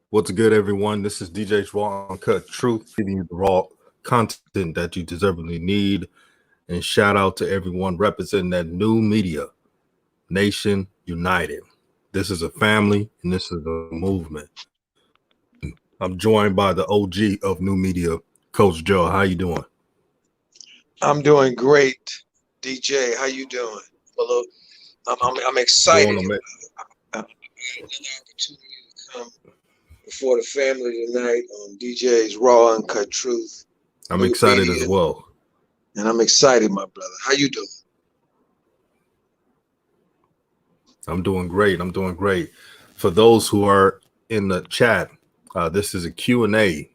What's good, everyone? This is DJ's Raw Uncut Truth, giving you the raw content that you deservedly need. And shout out to everyone representing that new media, Nation United. This is a family and this is a movement. I'm joined by the OG of new media, Coach Joe. How you doing? I'm doing great, DJ. How you doing? Hello. I'm Doing excited. amazing. I had another opportunity to come before the family tonight on DJ's Raw Uncut Truth, I'm New excited as Media, well. and I'm excited, my brother. How you doing? I'm doing great. I'm doing great. For those who are in the chat, this is a Q&A.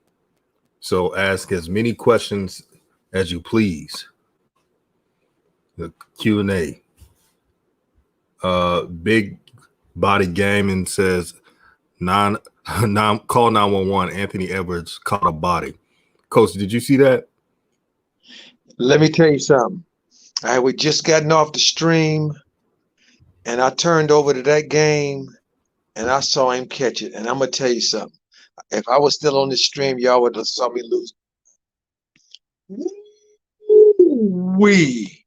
So ask as many questions as you please. The Q&A. Big Body Gaming says, call 911. Anthony Edwards caught a body. Coach, did you see that? Let me tell you something. We just gotten off the stream, and I turned over to that game, and I saw him catch it. And I'm gonna tell you something. If I was still on the stream, y'all would have saw me lose. We.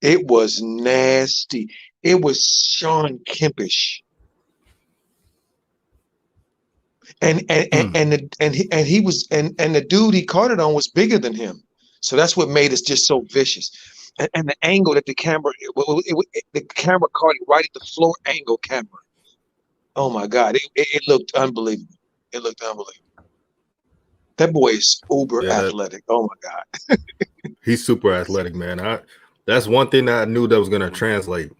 It was nasty. It was Sean Kempish. Mm. And he was and the dude he caught it on was bigger than him. So that's what made it just so vicious. And the angle that the camera the camera caught it right at the floor angle camera. Oh my God. It looked unbelievable. It looked unbelievable. That boy is uber Yeah, athletic. Oh my God. he's super athletic, man. That's one thing that I knew that was going to translate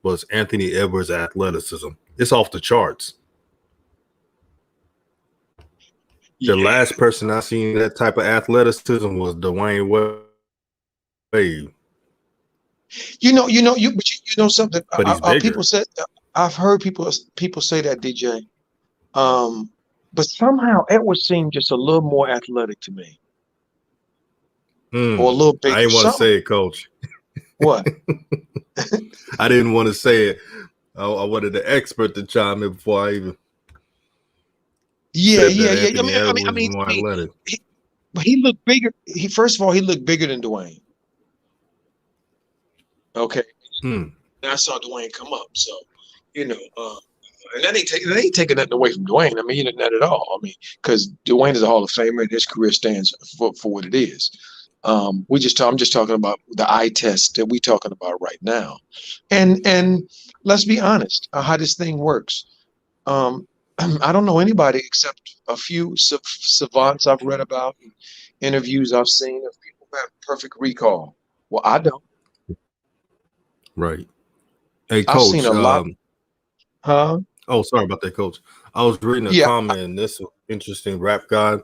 was Anthony Edwards' athleticism. It's off the charts. The Yeah. last person I seen that type of athleticism was Dwayne Wade, You know something. but he's People bigger. said I've heard people say that, DJ. Um, but somehow Edwards seemed just a little more athletic to me, or a little I bigger. didn't want to Something. say it, Coach. What? I didn't want to say it. I wanted the expert to chime in before I even Yeah, said yeah, that yeah. Anthony Edwards was more athletic. He, but he looked bigger. He First of all, he looked bigger than Dwayne. Okay, Hmm. and I saw Dwayne come up, so you know, and that ain't taking nothing away from Dwayne. I mean, not at all. I mean, because Dwayne is a Hall of Famer, and his career stands for what it is. I'm just talking about the eye test that we're talking about right now, and let's be honest, how this thing works. Um, I don't know anybody except a few savants I've read about, and interviews I've seen of people who have perfect recall. Well, I don't. Right. Hey, I've seen Coach. a lot, huh? Oh, sorry about that, Coach. I was reading a Yeah, comment, and this interesting rap guy.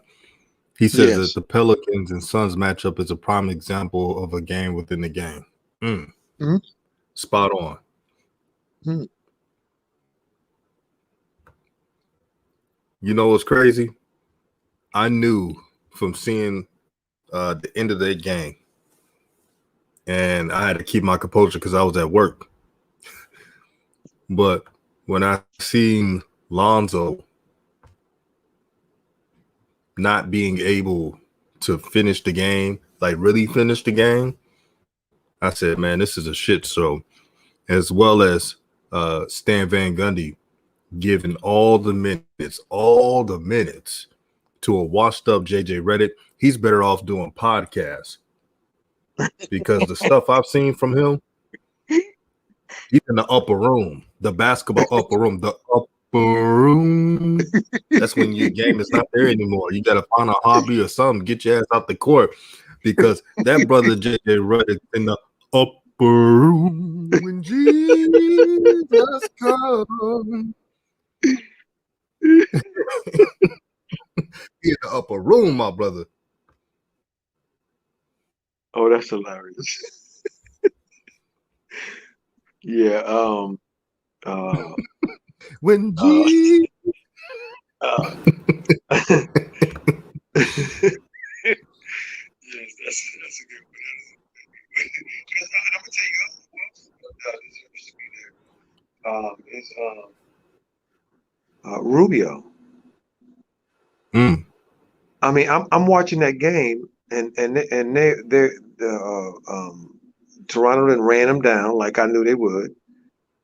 He says that yes. the Pelicans and Suns matchup is a prime example of a game within the game. Mm, Mhm, spot on. mhm. You know what's crazy? I knew from seeing the end of that game, and I had to keep my composure because I was at work. But when I seen Lonzo not being able to finish the game, like really finish the game, I said, man, this is a shit show. As well as Stan Van Gundy giving all the minutes to a washed up JJ Reddick. He's better off doing podcasts because the stuff I've seen from him, he's in the upper room, the basketball upper room, the upper room. That's when your game is not there anymore. You got to find a hobby or something, get your ass out the court because that brother JJ Reddick in the upper room when Jesus comes. He in the upper room, my brother. Oh, that's hilarious. Yeah. Uh. When Uh. Jesus. uh. Yes, that's a good one. I'm gonna tell you who else deserves to be there. Is Rubio. Mm. I mean, I'm watching that game, and they Toronto then ran them down like I knew they would,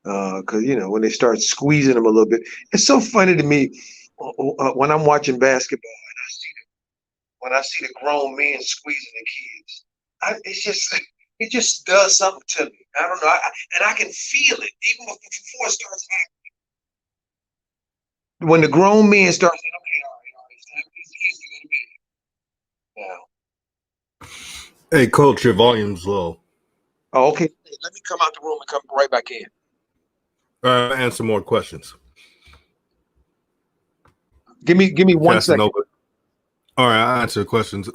because when they start squeezing them a little bit, it's so funny to me when I'm watching basketball and when I see the grown men squeezing the kids. It's just it just does something to me. I don't know, and I can feel it even before it starts happening. When the grown men start saying, "Okay, all right, it's time for these kids to go to bed." Now, Hey, coach, your volume's low. oh, okay. Let me come out the room and come right back in. Answer more questions. Give me 1 second. Casanova. All right, I answer questions.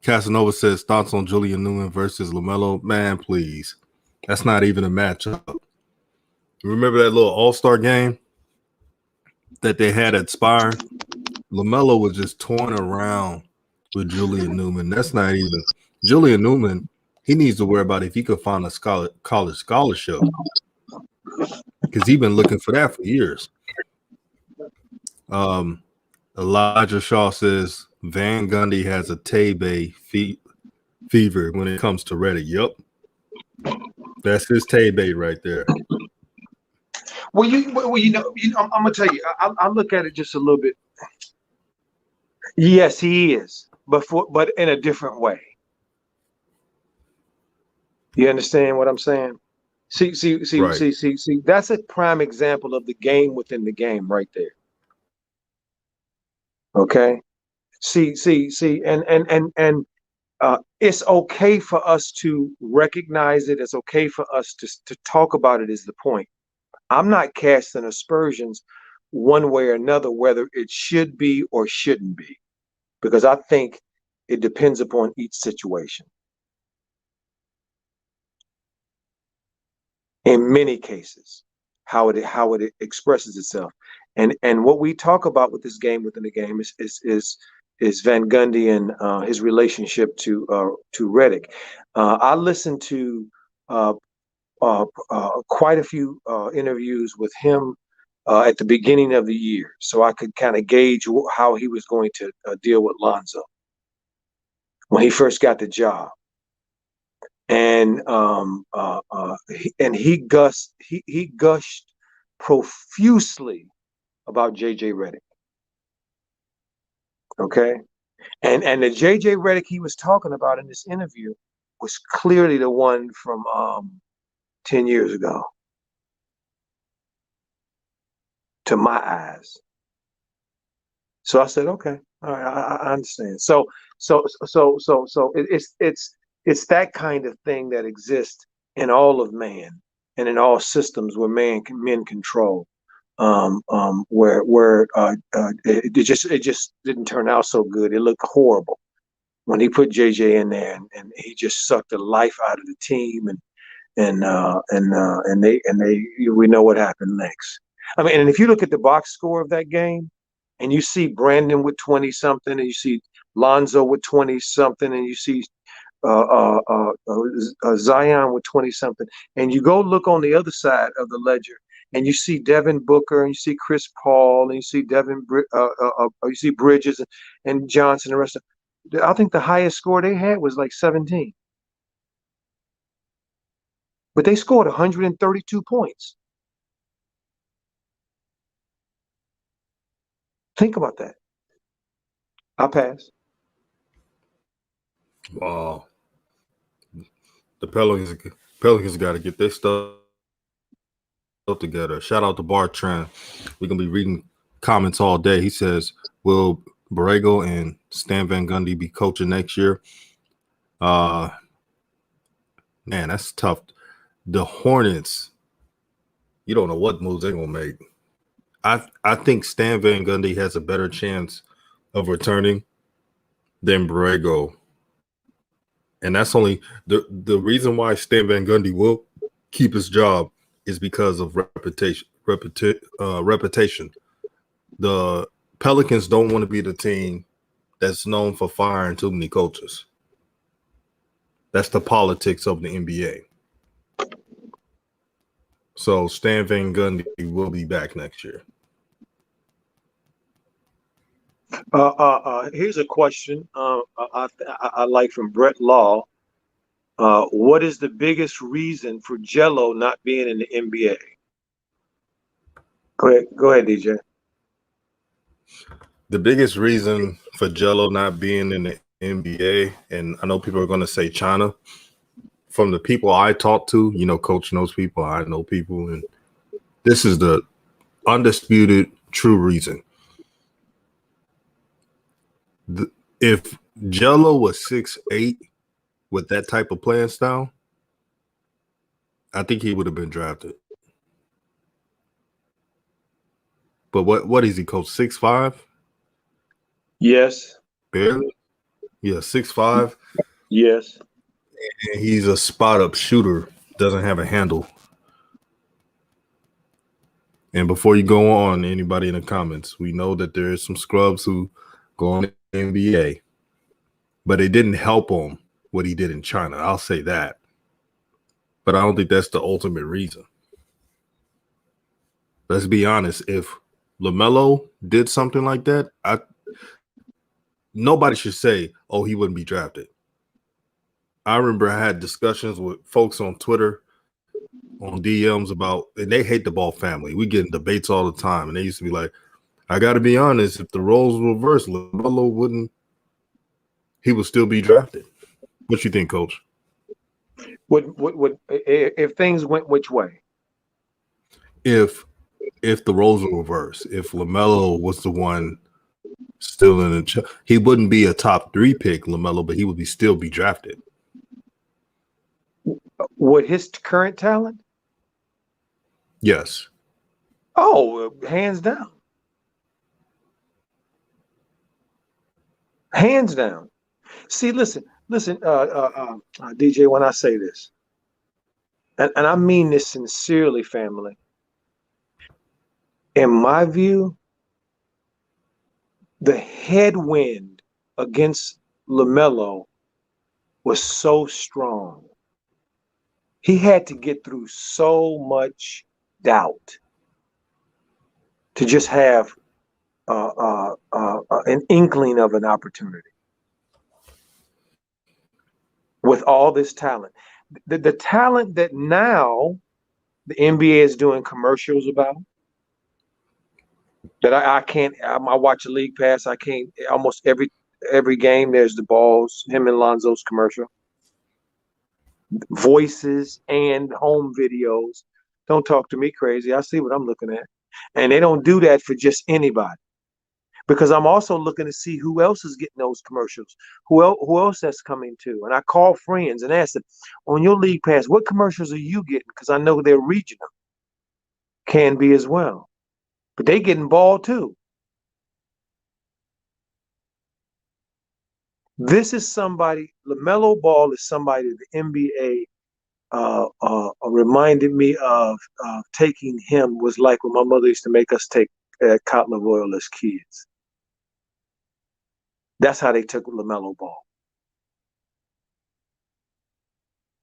Casanova says thoughts on Julian Newman versus LaMelo. Man, please, that's not even a matchup. Remember that little All-Star game that they had at Spire? LaMelo was just torn around with Julian Newman. That's not even Julian Newman. He needs to worry about if he could find a college scholarship, because he's been looking for that for years. Elijah Shaw says Van Gundy has a Tay-Bay fever when it comes to Reddit. Yep, that's his Tay-Bay right there. Well, I'm gonna tell you. I look at it just a little bit. Yes, he is, but in a different way. You understand what I'm saying? See. Right. That's a prime example of the game within the game, right there. Okay. See, and it's okay for us to recognize it. It's okay for us to talk about it. Is the point? I'm not casting aspersions one way or another whether it should be or shouldn't be, because I think it depends upon each situation. In many cases, how it expresses itself, and what we talk about with this game within the game is Van Gundy and his relationship to Redick. I listened to quite a few interviews with him at the beginning of the year, so I could kind of gauge how he was going to deal with Lonzo when he first got the job. And he gushed profusely about JJ Redick. Okay, and the JJ Redick he was talking about in this interview was clearly the one from 10 years ago, to my eyes. So I said, okay, all right, I understand. It's that kind of thing that exists in all of man and in all systems where men control. Where it just didn't turn out so good. It looked horrible when he put JJ in there, and he just sucked the life out of the team, and they we know what happened next. I mean, and if you look at the box score of that game, and you see Brandon with 20 something, and you see Lonzo with 20 something, and you see Zion with 20 something, and you go look on the other side of the ledger, and you see Devin Booker, and you see Chris Paul, and you see you see Bridges and Johnson, and the rest of. I think the highest score they had was like 17, but they scored 132 points. Think about that. I'll pass. Wow. The Pelicans got to get their stuff together. Shout out to Bartran. We're gonna be reading comments all day. He says, "Will Borrego and Stan Van Gundy be coaching next year?" Man, that's tough. The Hornets, you don't know what moves they're gonna make. I think Stan Van Gundy has a better chance of returning than Borrego. And that's only the reason why Stan Van Gundy will keep his job is because of reputation. The Pelicans don't want to be the team that's known for firing too many coaches. That's the politics of the NBA. So Stan Van Gundy will be back next year. Here's a question I like from Brett Law. What is the biggest reason for Jello not being in the NBA? Go ahead, DJ. The biggest reason for Jello not being in the NBA, and I know people are going to say China. From the people I talk to, Coach knows people, I know people, and this is the undisputed true reason. If Jello was 6'8" with that type of playing style, I think he would have been drafted. But what is he, Coach? 6'5"? Yes. Barely? Yeah, 6'5". Yes. And he's a spot-up shooter, doesn't have a handle. And before you go on, anybody in the comments, we know that there is some scrubs who go on the NBA, but it didn't help him what he did in China. I'll say that. But I don't think that's the ultimate reason. Let's be honest. If LaMelo did something like that, nobody should say, oh, he wouldn't be drafted. I remember I had discussions with folks on Twitter, on DMs about, and they hate the Ball family. We get in debates all the time, and they used to be like, I got to be honest, if the roles were reversed, LaMelo he would still be drafted. What you think, Coach? Would if things went which way? If the roles were reversed, if LaMelo was the one still in the he wouldn't be a top 3 pick, LaMelo, but he would still be drafted. Would his current talent? Yes. Oh, hands down. Hands down. See, listen, DJ, when I say this, and I mean this sincerely, family, in my view, the headwind against LaMelo was so strong. He had to get through so much doubt to just have an inkling of an opportunity with all this talent. The talent that now the NBA is doing commercials about, that I can't, I watch a league pass, I can't, almost every game there's the balls, him and Lonzo's commercial. Voices and home videos. Don't talk to me crazy. I see what I'm looking at. And they don't do that for just anybody. Because I'm also looking to see who else is getting those commercials, who else that's coming to. And I call friends and ask them, on your league pass, what commercials are you getting? Because I know they're regional. Can be as well. But they getting ball too. This is somebody, LaMelo Ball is somebody the NBA reminded me of taking him was like when my mother used to make us take cotton oil as kids. That's how they took LaMelo Ball.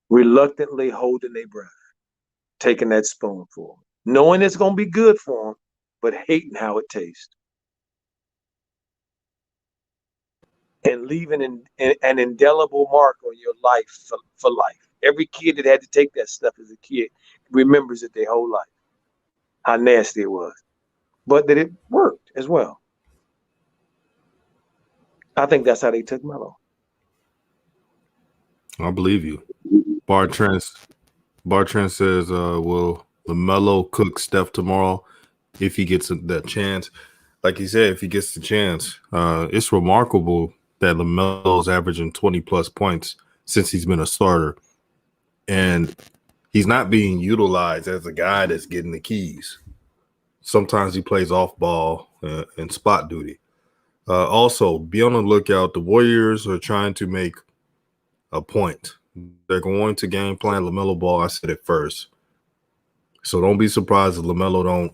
Reluctantly holding their breath, taking that spoonful, knowing it's going to be good for them, but hating how it tastes. And leaving an indelible mark on your life for life. Every kid that had to take that stuff as a kid remembers it their whole life, how nasty it was, but that it worked as well. I think that's how they took Melo. I believe you. Bartrand says, will LaMelo cook Steph tomorrow if he gets that chance? Like he said, if he gets the chance, it's remarkable that LaMelo's averaging 20-plus points since he's been a starter. And he's not being utilized as a guy that's getting the keys. Sometimes he plays off ball and spot duty. Also, be on the lookout. The Warriors are trying to make a point. They're going to game plan LaMelo Ball. I said it first. So don't be surprised if LaMelo don't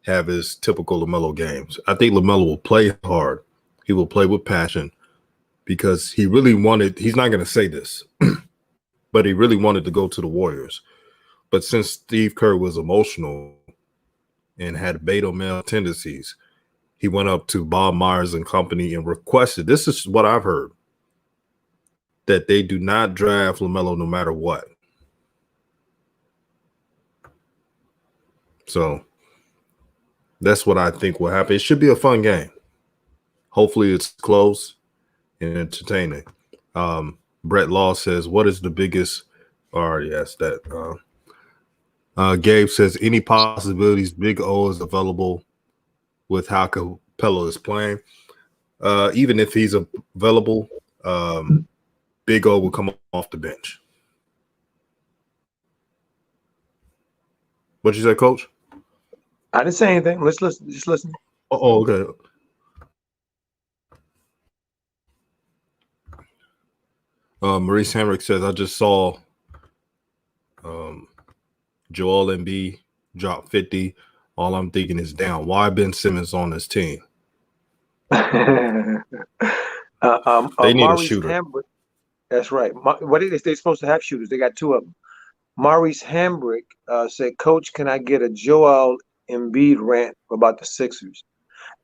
have his typical LaMelo games. I think LaMelo will play hard. He will play with passion because he really wanted – he's not going to say this, but he really wanted to go to the Warriors. But since Steve Kerr was emotional and had beta male tendencies, he went up to Bob Myers and company and requested, this is what I've heard, that they do not draft LaMelo no matter what. So that's what I think will happen. It should be a fun game. Hopefully it's close and entertaining. Brett Law says, what is the biggest, already asked that. Gabe says, any possibilities Big O is available with how Capello is playing? Even if he's available, Big O will come off the bench. What you say, Coach? I didn't say anything. Let's listen. Just listen. Oh, okay. Maurice Hamrick says, I just saw Joel Embiid drop 50. All I'm thinking is, damn, why Ben Simmons on this team? They need a shooter. Hambrick, that's right. What is they supposed to have shooters? They got two of them. Maurice Hambrick said, Coach, can I get a Joel Embiid rant about the Sixers?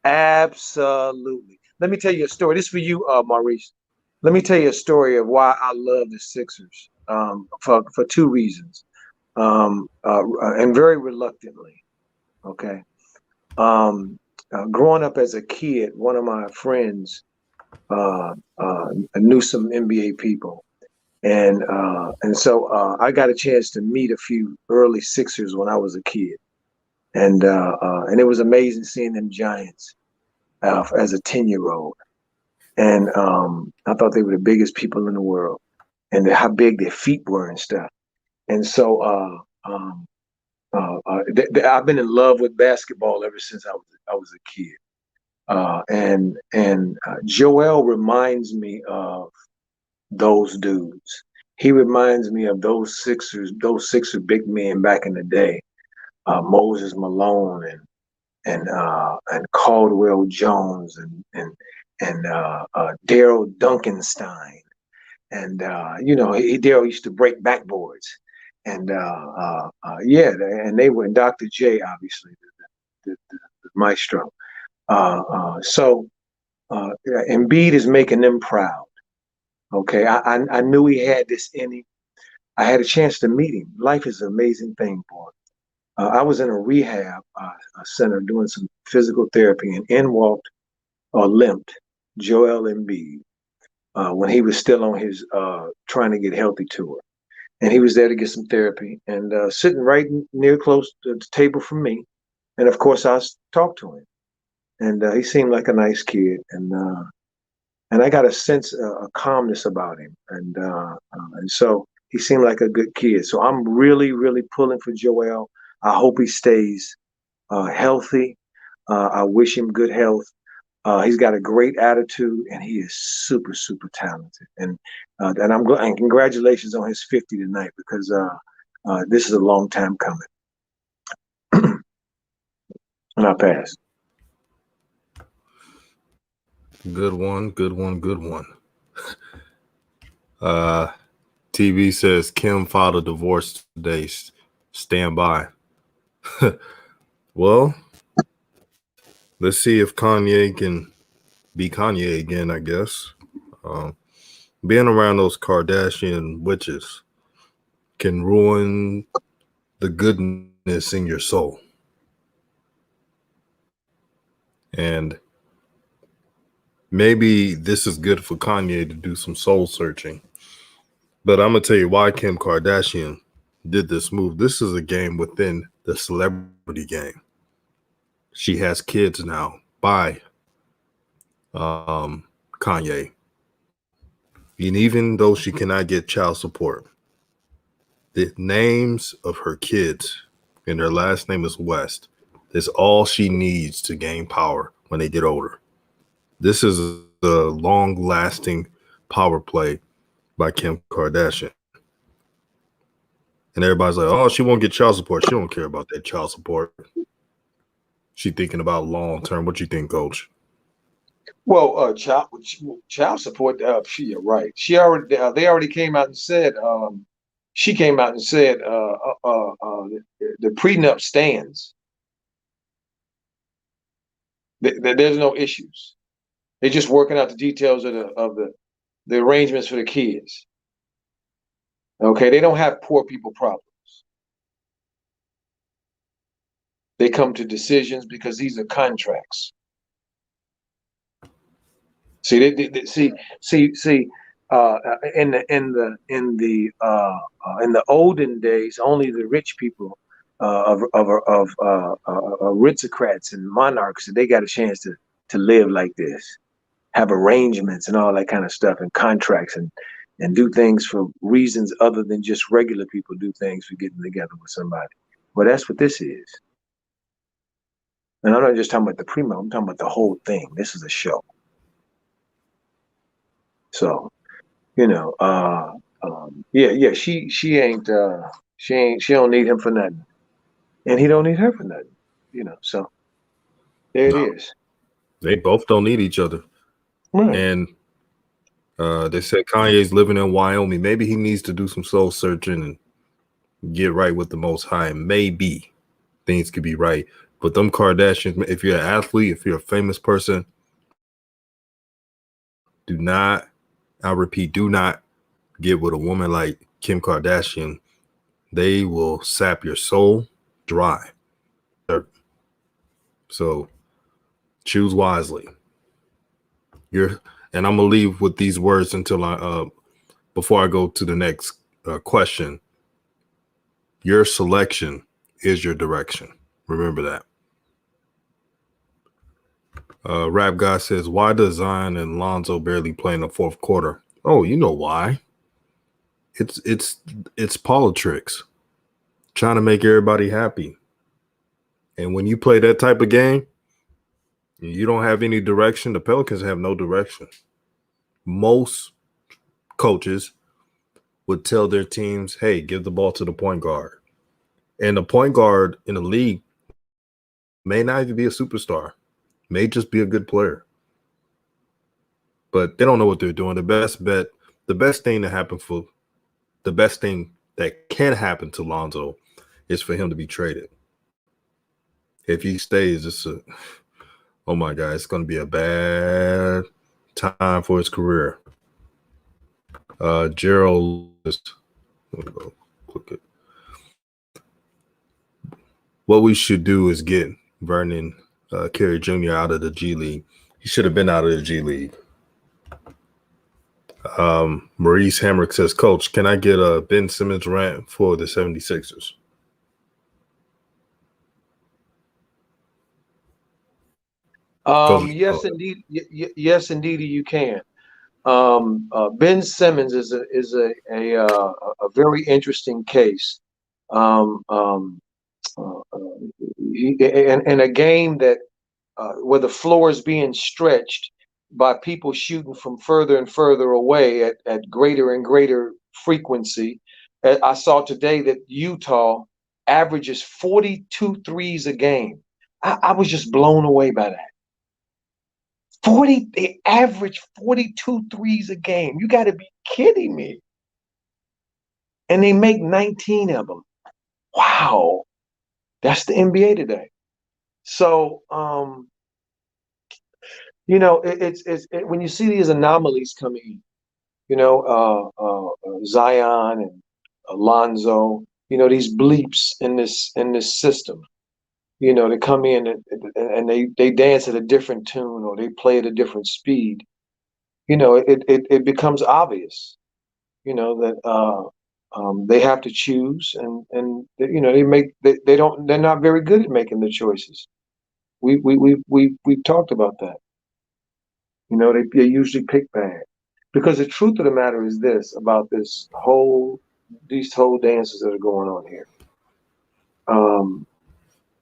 Absolutely. Let me tell you a story. This is for you, Maurice. Let me tell you a story of why I love the Sixers for two reasons, and very reluctantly. Okay. Growing up as a kid, one of my friends knew some NBA people, and so I got a chance to meet a few early Sixers when I was a kid, and it was amazing seeing them Giants as a 10-year-old. And I thought they were the biggest people in the world, and how big their feet were and stuff. And so I've been in love with basketball ever since I was a kid. And Joel reminds me of those dudes. He reminds me of those Sixer big men back in the day, Moses Malone and Caldwell Jones and Daryl Duncanstein, and Daryl used to break backboards, and and they were, and Dr. J, obviously the maestro. So Embiid is making them proud. Okay, I knew he had this in him. I had a chance to meet him. Life is an amazing thing, boy. I was in a rehab center doing some physical therapy, and in walked or limped Joel Embiid when he was still on his trying to get healthy tour. And he was there to get some therapy, and sitting right near close to the table from me. And of course, I talked to him, and he seemed like a nice kid, and I got a sense, a calmness about him, and so he seemed like a good kid. So I'm really, really pulling for Joel. I hope he stays healthy. I wish him good health. He's got a great attitude, and he is super, super talented. And I'm glad, and congratulations on his 50 tonight, because this is a long time coming. And I pass. Good one. TV says Kim filed a divorce today. Stand by. Well, let's see if Kanye can be Kanye again, I guess. Being around those Kardashian witches can ruin the goodness in your soul. And maybe this is good for Kanye to do some soul searching. But I'm going to tell you why Kim Kardashian did this move. This is a game within the celebrity game. She has kids now by Kanye. And even though she cannot get child support, the names of her kids and their last name is West is all she needs to gain power when they get older. This is a long-lasting power play by Kim Kardashian. And everybody's like, oh, she won't get child support. She don't care about that child support. She thinking about long-term. What you think, Coach? Well, child support. You're right. She already. They already came out and said. She came out and said the prenup stands. There's no issues. They're just working out the details of the arrangements for the kids. Okay, they don't have poor people problems. They come to decisions because these are contracts. See, in the olden days, only the rich people of aristocrats and monarchs, they got a chance to live like this, have arrangements and all that kind of stuff, and contracts, and do things for reasons other than just regular people do things for getting together with somebody. Well, that's what this is. And I'm not just talking about the primo, I'm talking about the whole thing. This is a show. So, you know, she ain't she don't need him for nothing. And he don't need her for nothing. You know, so there it is. They both don't need each other. Right. And they said Kanye's living in Wyoming. Maybe he needs to do some soul searching and get right with the Most High. Maybe things could be right. But them Kardashians, if you're an athlete, if you're a famous person, do not, I repeat, do not get with a woman like Kim Kardashian. They will sap your soul dry. So choose wisely. And I'm gonna leave with these words until before I go to the next question. Your selection is your direction. Remember that. Rap Guy says, why does Zion and Lonzo barely play in the fourth quarter? Oh, you know why. It's politics. Trying to make everybody happy. And when you play that type of game, you don't have any direction. The Pelicans have no direction. Most coaches would tell their teams, hey, give the ball to the point guard. And the point guard in the league may not even be a superstar, may just be a good player. But they don't know what they're doing. The best thing that can happen to Lonzo is for him to be traded. If he stays, oh my God, it's going to be a bad time for his career. Gerald, click it. What we should do is get Vernon Carey Jr. out of the G League. He should have been out of the G League. Maurice Hamrick says, Coach, can I get a Ben Simmons rant for the 76ers? Yes, indeed. Yes, indeed, you can. Ben Simmons is a very interesting case. In a game that where the floor is being stretched by people shooting from further and further away at greater and greater frequency. I saw today that Utah averages 42 threes a game. I was just blown away by that. They average 42 threes a game. You got to be kidding me. And they make 19 of them. Wow. That's the NBA today. So, you know, it's when you see these anomalies coming in, you know, Zion and Lonzo, you know, these bleeps in this system, you know, they come in and they dance at a different tune or they play at a different speed. You know, it becomes obvious, you know, that they have to choose and you know they're not very good at making the choices. We've talked about that. You know, they usually pick bad. Because the truth of the matter is this about these whole dances that are going on here.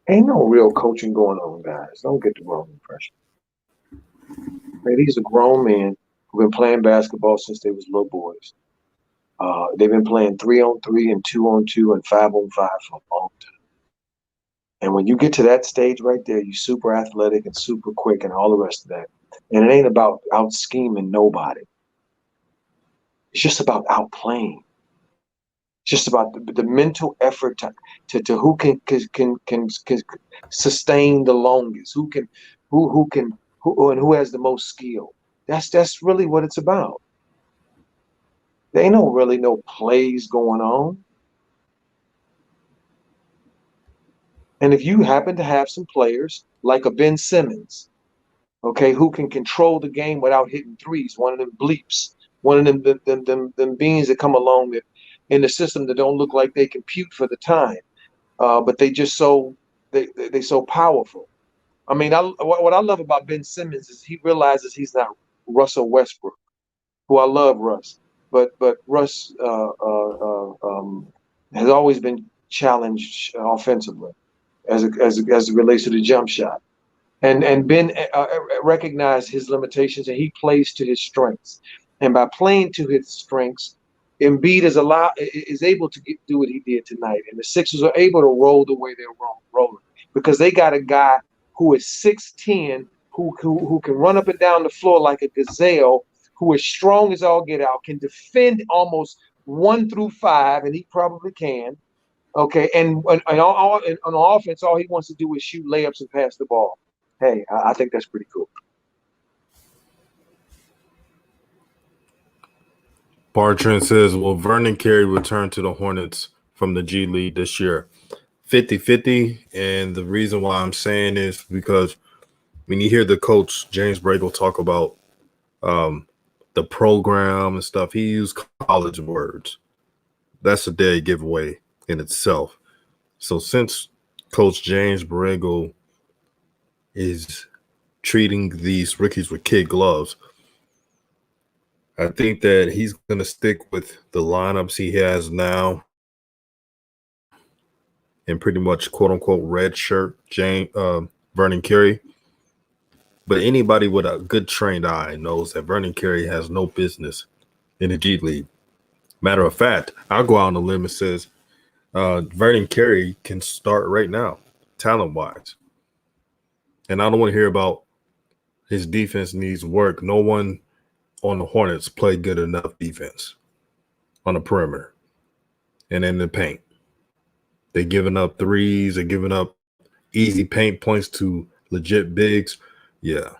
Ain't no real coaching going on, guys. Don't get the wrong impression. Man, these are grown men who've been playing basketball since they was little boys. They've been playing 3-on-3 and 2-on-2 and 5-on-5 for a long time. And when you get to that stage right there, you're super athletic and super quick and all the rest of that. And it ain't about out scheming nobody. It's just about outplaying. It's just about the mental effort to who can sustain the longest, who who has the most skill. That's really what it's about. There ain't no plays going on. And if you happen to have some players like a Ben Simmons, okay, who can control the game without hitting threes, one of them bleeps, one of them beans that come along that in the system that don't look like they compute for the time, but they so powerful. I mean, what I love about Ben Simmons is he realizes he's not Russell Westbrook, who I love Russ, but Russ has always been challenged offensively as it relates to the jump shot. And Ben recognized his limitations and he plays to his strengths. And by playing to his strengths, Embiid is able to do what he did tonight. And the Sixers are able to roll the way they're rolling because they got a guy who is 6'10", who can run up and down the floor like a gazelle, who is strong as all get out, can defend almost 1 through 5, and he probably can. Okay, and on offense, all he wants to do is shoot layups and pass the ball. Hey, I think that's pretty cool. Bartrand says, will Vernon Carey return to the Hornets from the G League this year? 50-50. And the reason why I'm saying is because when you hear the coach, James Bradel, talk about the program and stuff, he used college words. That's a dead giveaway in itself. So since Coach James Bradel is treating these rookies with kid gloves, I think that he's going to stick with the lineups he has now and pretty much quote-unquote red shirt Vernon Carey. But anybody with a good trained eye knows that Vernon Carey has no business in the G League. Matter of fact, I'll go out on a limb and says Vernon Carey can start right now, talent-wise. And I don't want to hear about his defense needs work. No one on the Hornets played good enough defense on the perimeter and in the paint. They're giving up threes. They're giving up easy paint points to legit bigs. Yeah.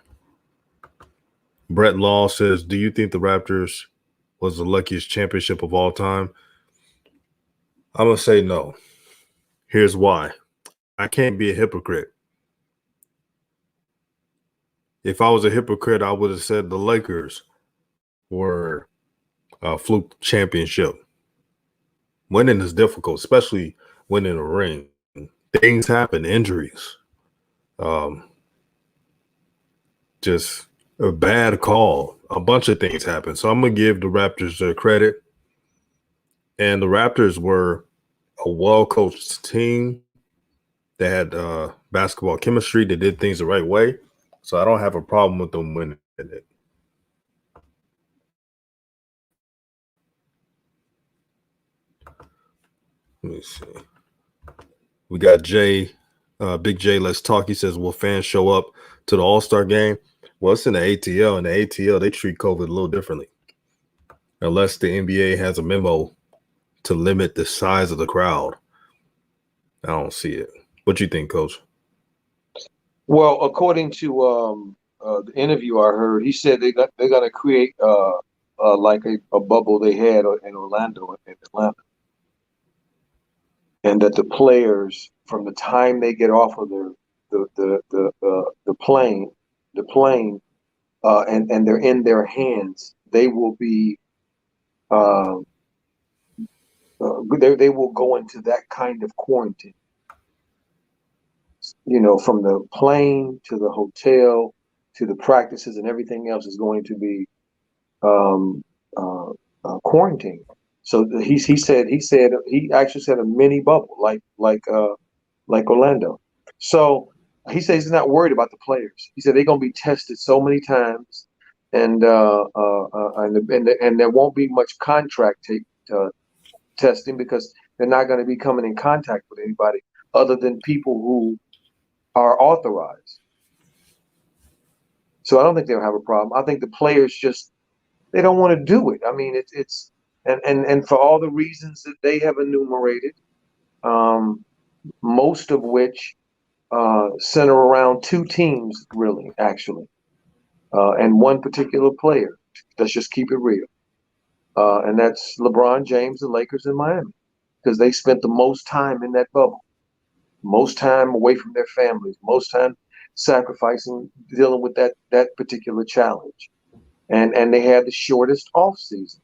Brett Law says, do you think the Raptors was the luckiest championship of all time? I'm going to say no. Here's why. I can't be a hypocrite. If I was a hypocrite, I would have said the Lakers were a fluke championship. Winning is difficult, especially winning a ring. Things happen, injuries. Just a bad call. A bunch of things happen. So I'm going to give the Raptors their credit. And the Raptors were a well-coached team. They had basketball chemistry. They did things the right way. So I don't have a problem with them winning it. Let me see. We got Jay, Big J, let's talk. He says, will fans show up to the All-Star game? Well, it's in the ATL. In the ATL, they treat COVID a little differently. Unless the NBA has a memo to limit the size of the crowd. I don't see it. What do you think, Coach? Well, according to the interview I heard, he said they're going to create like a bubble they had in Orlando and Atlanta, and that the players, from the time they get off of the plane, and they're in their hands, they will be they will go into that kind of quarantine. You know, from the plane to the hotel to the practices and everything else is going to be quarantine. So he actually said a mini bubble like Orlando. So he says he's not worried about the players. He said they're going to be tested so many times, and there won't be much contract testing because they're not going to be coming in contact with anybody other than people who are authorized. So I don't think they'll have a problem. I think the players just they don't want to do it. I mean, it's for all the reasons that they have enumerated, most of which center around two teams, really, actually, and one particular player. Let's just keep it real. And that's LeBron James, the Lakers in Miami, because they spent the most time in that bubble, most time away from their families, most time sacrificing, dealing with that particular challenge, and they had the shortest off season.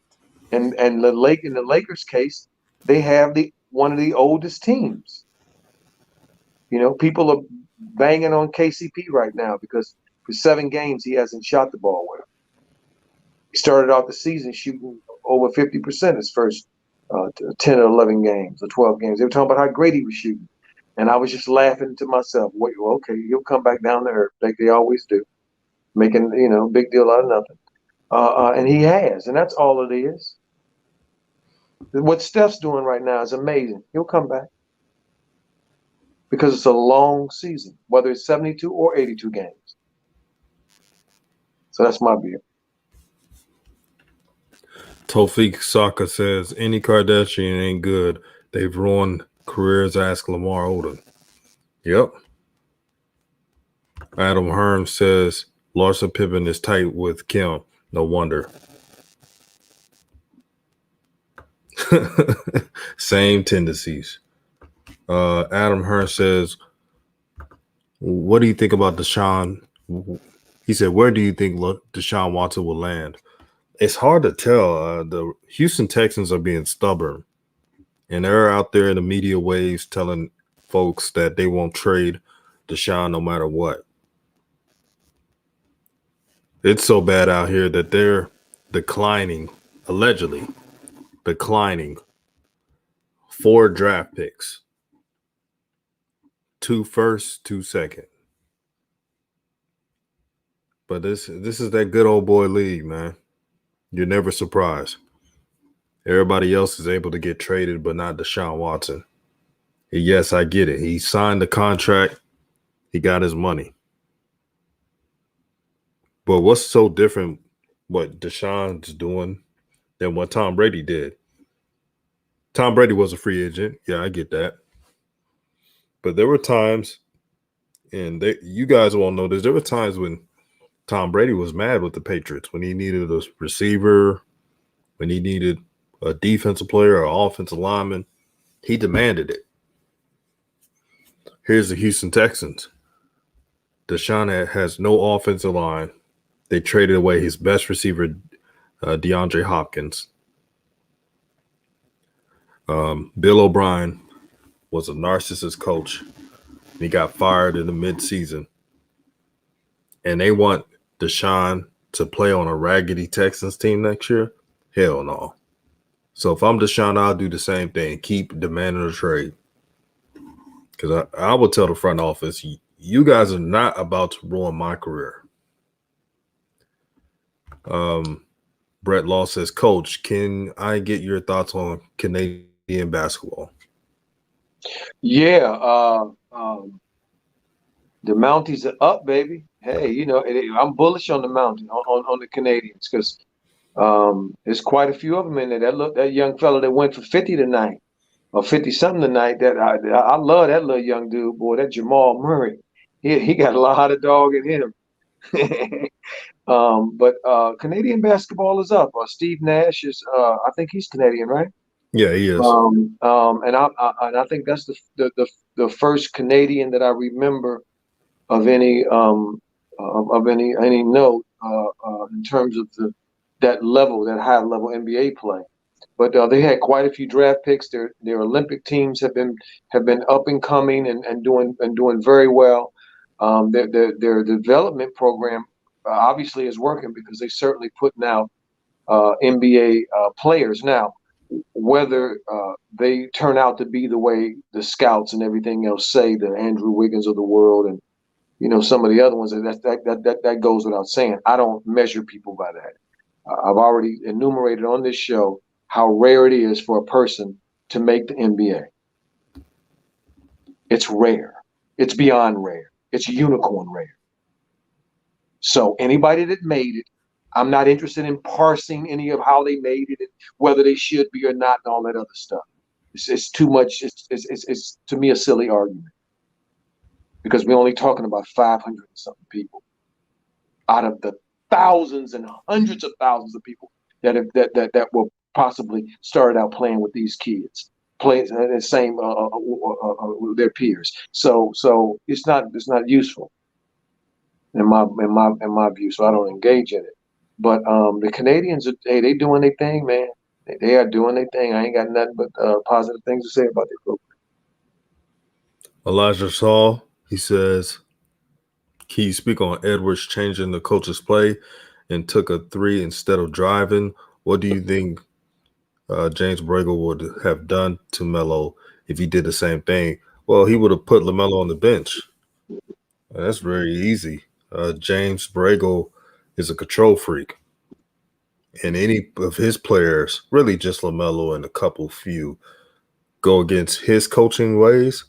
And in the Lakers case, they have one of the oldest teams. You know, people are banging on KCP right now because for 7 games he hasn't shot the ball well. He started out the season shooting over 50% his first 10 or 11 games or 12 games. They were talking about how great he was shooting. And I was just laughing to myself, wait, well, okay, he'll come back down to earth like they always do, making, big deal out of nothing. And he has, and that's all it is. What Steph's doing right now is amazing. He'll come back because it's a long season, whether it's 72 or 82 games. So that's my view. Tofik Saka says, any Kardashian ain't good. They've ruined careers. Ask Lamar Odom. Yep. Adam Hearn says, Larsa Pippen is tight with Kim. No wonder. Same tendencies. Adam Hearn says, what do you think about Deshaun? He said, where do you think Deshaun Watson will land? It's hard to tell. The Houston Texans are being stubborn, and they're out there in the media waves telling folks that they won't trade Deshaun no matter what. It's so bad out here that they're allegedly declining 4 draft picks, 2 first, 2 second. But this is that good old boy league, man. You're never surprised. Everybody else is able to get traded, but not Deshaun Watson. And yes, I get it. He signed the contract. He got his money. But what's so different what Deshaun's doing than what Tom Brady did? Tom Brady was a free agent. Yeah, I get that. But there were times, and you guys won't know this, there were times when Tom Brady was mad with the Patriots when he needed a receiver, when he needed a defensive player or offensive lineman. He demanded it. Here's the Houston Texans. Deshaun has no offensive line. They traded away his best receiver, DeAndre Hopkins. Bill O'Brien was a narcissist coach. He got fired in the midseason. And they want Deshaun to play on a raggedy Texans team next year? Hell no. So if I'm Deshaun, I'll do the same thing. Keep demanding a trade. Because I will tell the front office, you guys are not about to ruin my career. Brett Law says, Coach, can I get your thoughts on Canadian basketball? Yeah. The Mounties are up, baby. Hey, I'm bullish on the Mounties, on the Canadians, because there's quite a few of them in there. That young fella that went for 50 tonight, or 50-something tonight, that I love that little young dude, boy, that Jamal Murray. He got a lot of dog in him. But Canadian basketball is up. Steve Nash is, I think he's Canadian, right? Yeah, he is. And I think that's the first Canadian that I remember of any note in terms of that level, that high level NBA play. But they had quite a few draft picks. Their Olympic teams have been up and coming and doing very well. Their development program obviously is working because they're certainly putting out NBA players. Now, whether they turn out to be the way the scouts and everything else say, the Andrew Wiggins of the world and some of the other ones, that goes without saying. I don't measure people by that. I've already enumerated on this show how rare it is for a person to make the NBA. It's rare. It's beyond rare. It's unicorn rare. So anybody that made it, I'm not interested in parsing any of how they made it and whether they should be or not and all that other stuff. It's too much. It's to me a silly argument. because we're only talking about 500 and something people out of the thousands and hundreds of thousands of people that will possibly start out playing with these kids, playing the same their peers. So it's not useful in my view. So I don't engage in it. But the Canadians, hey, they doing their thing, man. They are doing their thing. I ain't got nothing but positive things to say about their program. Elijah Saul, he says, can you speak on Edwards changing the coach's play and took a 3 instead of driving? What do you think James Borrego would have done to Melo if he did the same thing? Well, he would have put LaMelo on the bench. That's very easy. James Borrego is a control freak. And any of his players, really just LaMelo and a couple few, go against his coaching ways,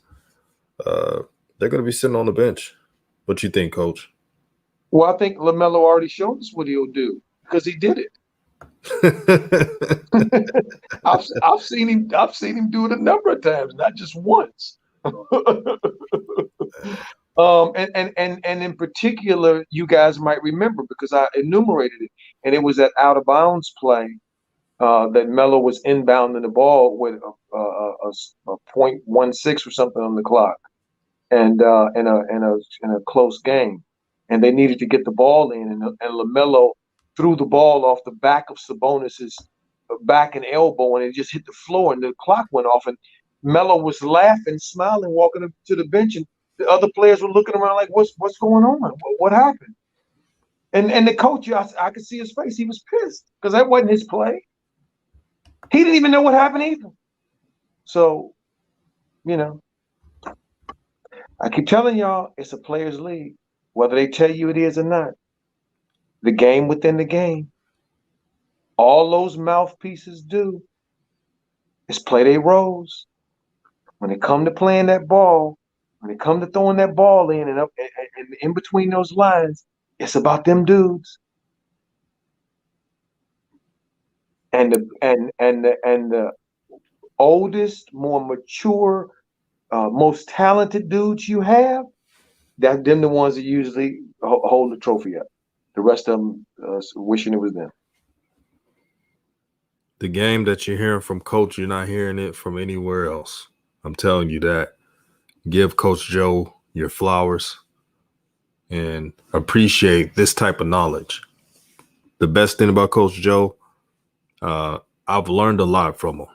they're going to be sitting on the bench. What you think, Coach? Well, I think LaMelo already showed us what he'll do because he did it. I've seen him do it a number of times, not just once. And in particular, you guys might remember because I enumerated it, and it was that out of bounds play that Melo was inbounding the ball with a .16 or something on the clock, and in a close game, and they needed to get the ball in, and LaMelo threw the ball off the back of Sabonis's back and elbow, and it just hit the floor, and the clock went off, and Melo was laughing, smiling, walking up to the bench, and the other players were looking around like, "What's going on? What happened?" And the coach, I could see his face. He was pissed because that wasn't his play. He didn't even know what happened either. So, I keep telling y'all, it's a players' league, whether they tell you it is or not. The game within the game. All those mouthpieces do is play their roles. When it come to playing that ball, when it come to throwing that ball in and up and in between those lines, it's about them dudes. And the oldest, more mature, most talented dudes you have, that them the ones that usually hold the trophy up. The rest of them wishing it was them. The game that you're hearing from Coach, you're not hearing it from anywhere else. I'm telling you that. Give Coach Joe your flowers and appreciate this type of knowledge. The best thing about Coach Joe, I've learned a lot from him.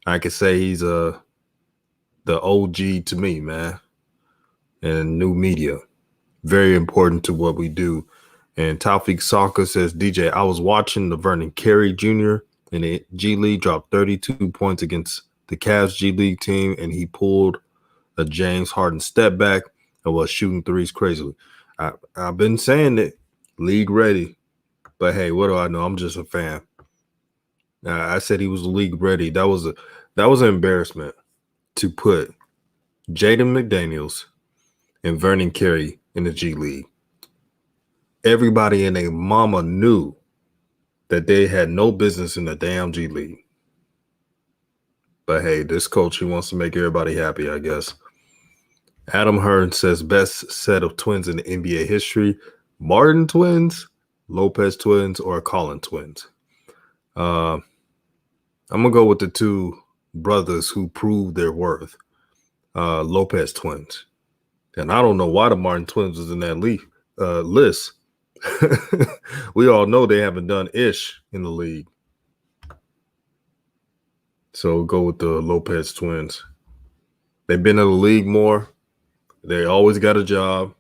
I could say he's the OG to me, man, and new media. Very important to what we do. And Taufik Saka says, DJ, I was watching the Vernon Carey Jr. in the G League drop 32 points against the Cavs G League team, and he pulled a James Harden step back and was shooting threes crazily. I've been saying it, league ready, but hey, what do I know? I'm just a fan. I said he was league ready. That was an embarrassment to put Jaden McDaniels and Vernon Carey in the G League. Everybody and their mama knew that they had no business in the damn G League. But hey, this coach, he wants to make everybody happy, I guess. Adam Hearn says best set of twins in the NBA history: Martin twins, Lopez twins, or Collin twins. I'm gonna go with the two brothers who proved their worth, Lopez twins. And I don't know why the Martin twins was in that list. We all know they haven't done ish in the league. So go with the Lopez twins. They've been in the league more. They always got a job.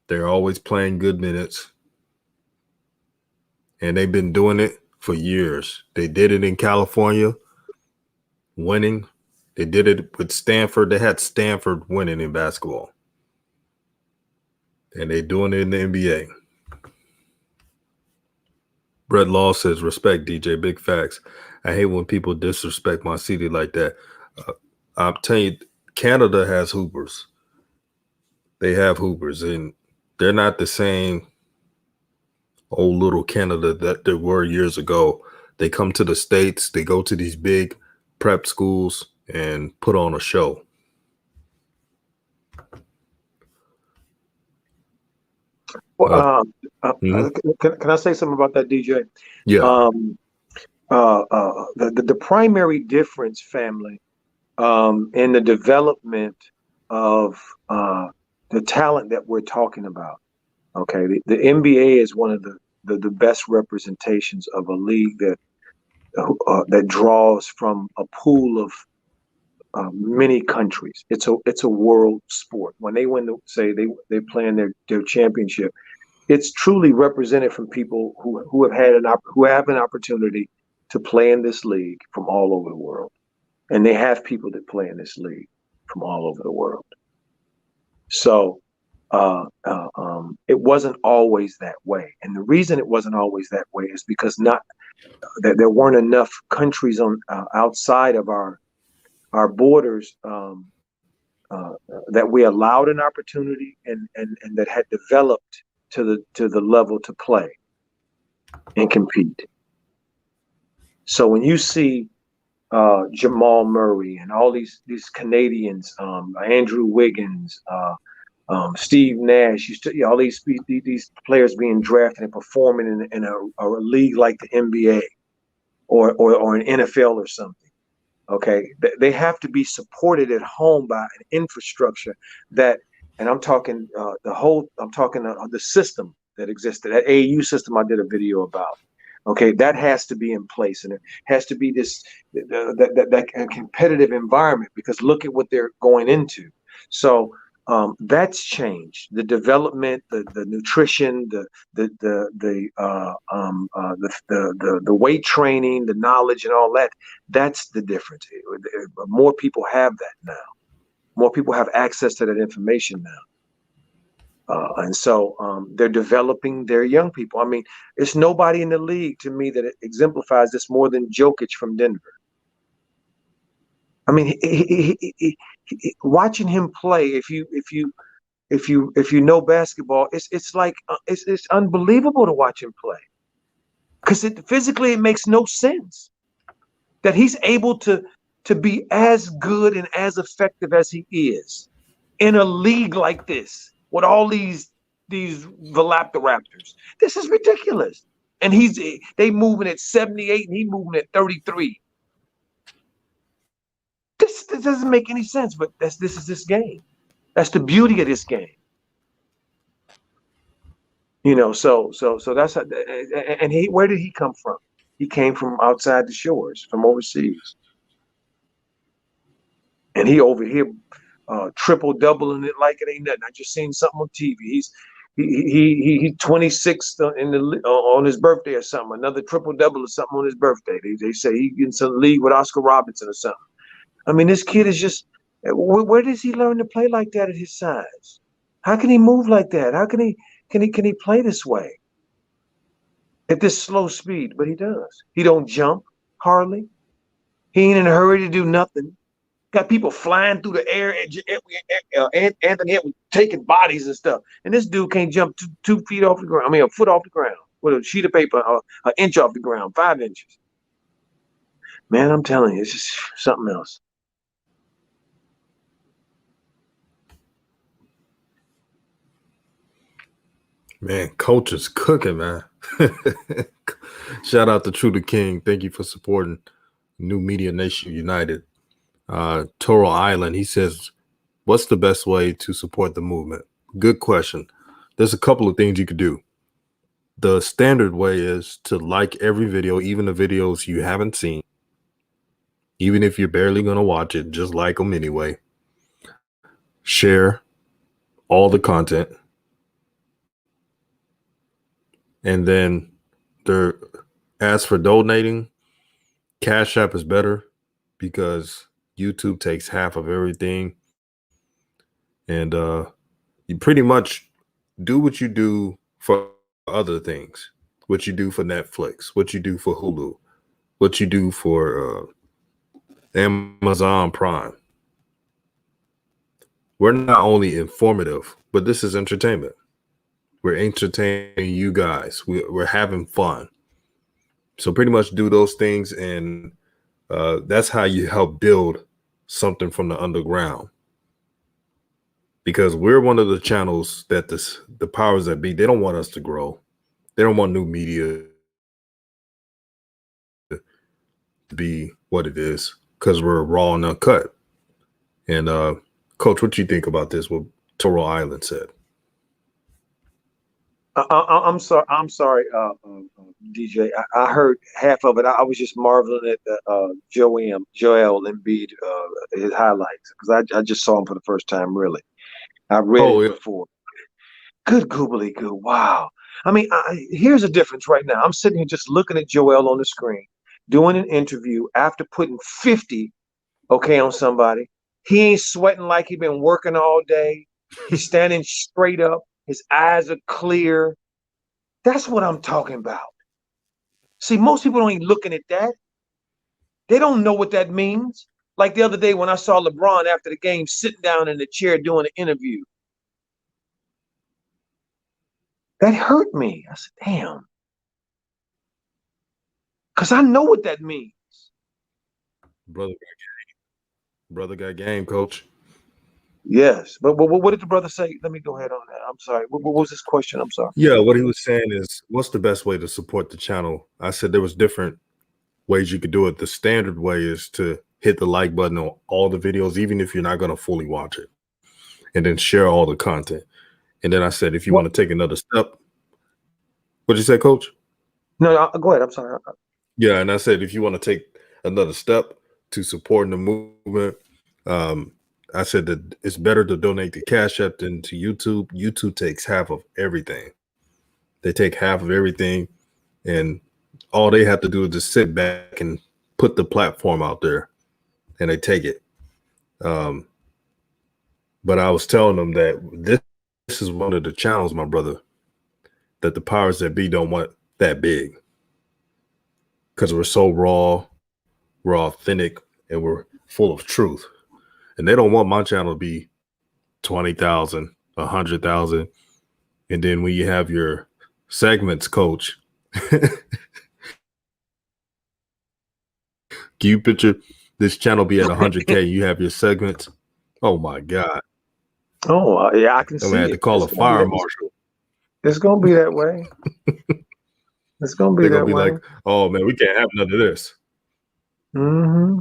They're always playing good minutes. And they've been doing it for years. They did it in California, winning. They did it with Stanford. They had Stanford winning in basketball. And they're doing it in the NBA. Brett Law says, respect, DJ, big facts. I hate when people disrespect my city like that. I'm telling you, Canada has hoopers. They have hoopers, and they're not the same old little Canada that they were years ago. They come to the States, they go to these big prep schools and put on a show. Well, mhm. can I say something about that, DJ? Yeah. Um, the primary difference, family, in the development of the talent that we're talking about. Okay, the NBA is one of the best representations of a league that draws from a pool of many countries. It's a world sport. When they win, say they play in their championship, it's truly represented from people who have who have an opportunity to play in this league from all over the world, and they have people that play in this league from all over the world. So it wasn't always that way, and the reason it wasn't always that way is because not that there weren't enough countries on outside of our borders that we allowed an opportunity and that had developed to the level to play and compete. So when you see Jamal Murray and all these Canadians, Andrew Wiggins, Steve Nash, all these players being drafted and performing in a league like the NBA or an NFL or something. Okay, they have to be supported at home by an infrastructure that, and I'm talking the system that existed, that AAU system I did a video about. Okay, that has to be in place, and it has to be that competitive environment, because look at what they're going into. So that's changed. The development, the nutrition, the weight training, the knowledge, and all that. That's the difference. More people have that now. More people have access to that information now. And so they're developing their young people. I mean, it's nobody in the league to me that exemplifies this more than Jokic from Denver. I mean, watching him play, if you know basketball, it's like it's unbelievable to watch him play, because physically it makes no sense that he's able to be as good and as effective as he is in a league like this with all these velociraptors. This is ridiculous. And they moving at 78 and he moving at 33. This doesn't make any sense, but this is this game. That's the beauty of this game. You know, so that's how, and where did he come from? He came from outside the shores, from overseas. And he over here triple doubling it like it ain't nothing. I just seen something on TV. He 26 on his birthday or something. Another triple double or something on his birthday. They say he in some league with Oscar Robertson or something. I mean, this kid is just. Where does he learn to play like that at his size? How can he move like that? How can he play this way at this slow speed? But he does. He don't jump hardly. He ain't in a hurry to do nothing. Got people flying through the air, and Anthony Edwards taking bodies and stuff. And this dude can't jump 2 feet off the ground. I mean, a foot off the ground with a sheet of paper, an inch off the ground, 5 inches. Man, I'm telling you, it's just something else. Man, coach is cooking, man. Shout out to True the King. Thank you for supporting New Media Nation United. Toro Island, he says, what's the best way to support the movement? Good question. There's a couple of things you could do. The standard way is to like every video, even the videos you haven't seen. Even if you're barely going to watch it, just like them anyway. Share all the content. And then as for donating, Cash App is better because YouTube takes half of everything. And you pretty much do what you do for other things, what you do for Netflix, what you do for Hulu, what you do for Amazon Prime. We're not only informative, but this is entertainment. We're entertaining you guys. We're having fun. So pretty much do those things, and that's how you help build something from the underground. because we're one of the channels that the powers that be, they don't want us to grow. They don't want new media to be what it is because we're raw and uncut. And Coach, what you think about this? What Toro Island said? I'm sorry. DJ. I heard half of it. I was just marveling at the Joel Embiid, his highlights because I just saw him for the first time. Really, I've read it before. Good googly goo. Wow. I mean, here's a difference right now. I'm sitting here just looking at Joel on the screen, doing an interview after putting 50, on somebody. He ain't sweating like he been working all day. He's standing straight up. His eyes are clear. That's what I'm talking about. See, most people don't even looking at that. They don't know what that means. Like the other day when I saw LeBron after the game sitting down in the chair doing an interview. That hurt me. I said, damn. Because I know what that means. Brother got game, Coach. Yes. But what did the brother say? Let me go ahead on that. I'm sorry. What was his question? I'm sorry. Yeah, what he was saying is, what's the best way to support the channel? I said there was different ways you could do it. The standard way is to hit the like button on all the videos, even if you're not going to fully watch it, and then share all the content. And then I said, if you want to take another step, what'd you say, Coach? No, go ahead. I'm sorry. Yeah, and I said, if you want to take another step to supporting the movement, I said that it's better to donate to Cash App than to YouTube. YouTube takes half of everything. They take half of everything, and all they have to do is just sit back and put the platform out there, and they take it. But I was telling them that this is one of the channels, my brother, that the powers that be don't want that big because we're so raw, we're authentic, and we're full of truth. And they don't want my channel to be 20,000, 100,000. And then when you have your segments, Coach, can you picture this channel be at 100K? You have your segments. Oh my God. Oh, yeah, I can see it. I had to call a fire marshal. It's going to be that way. It's going to be that way. They're going to be like, oh man, we can't have none of this. Mm-hmm.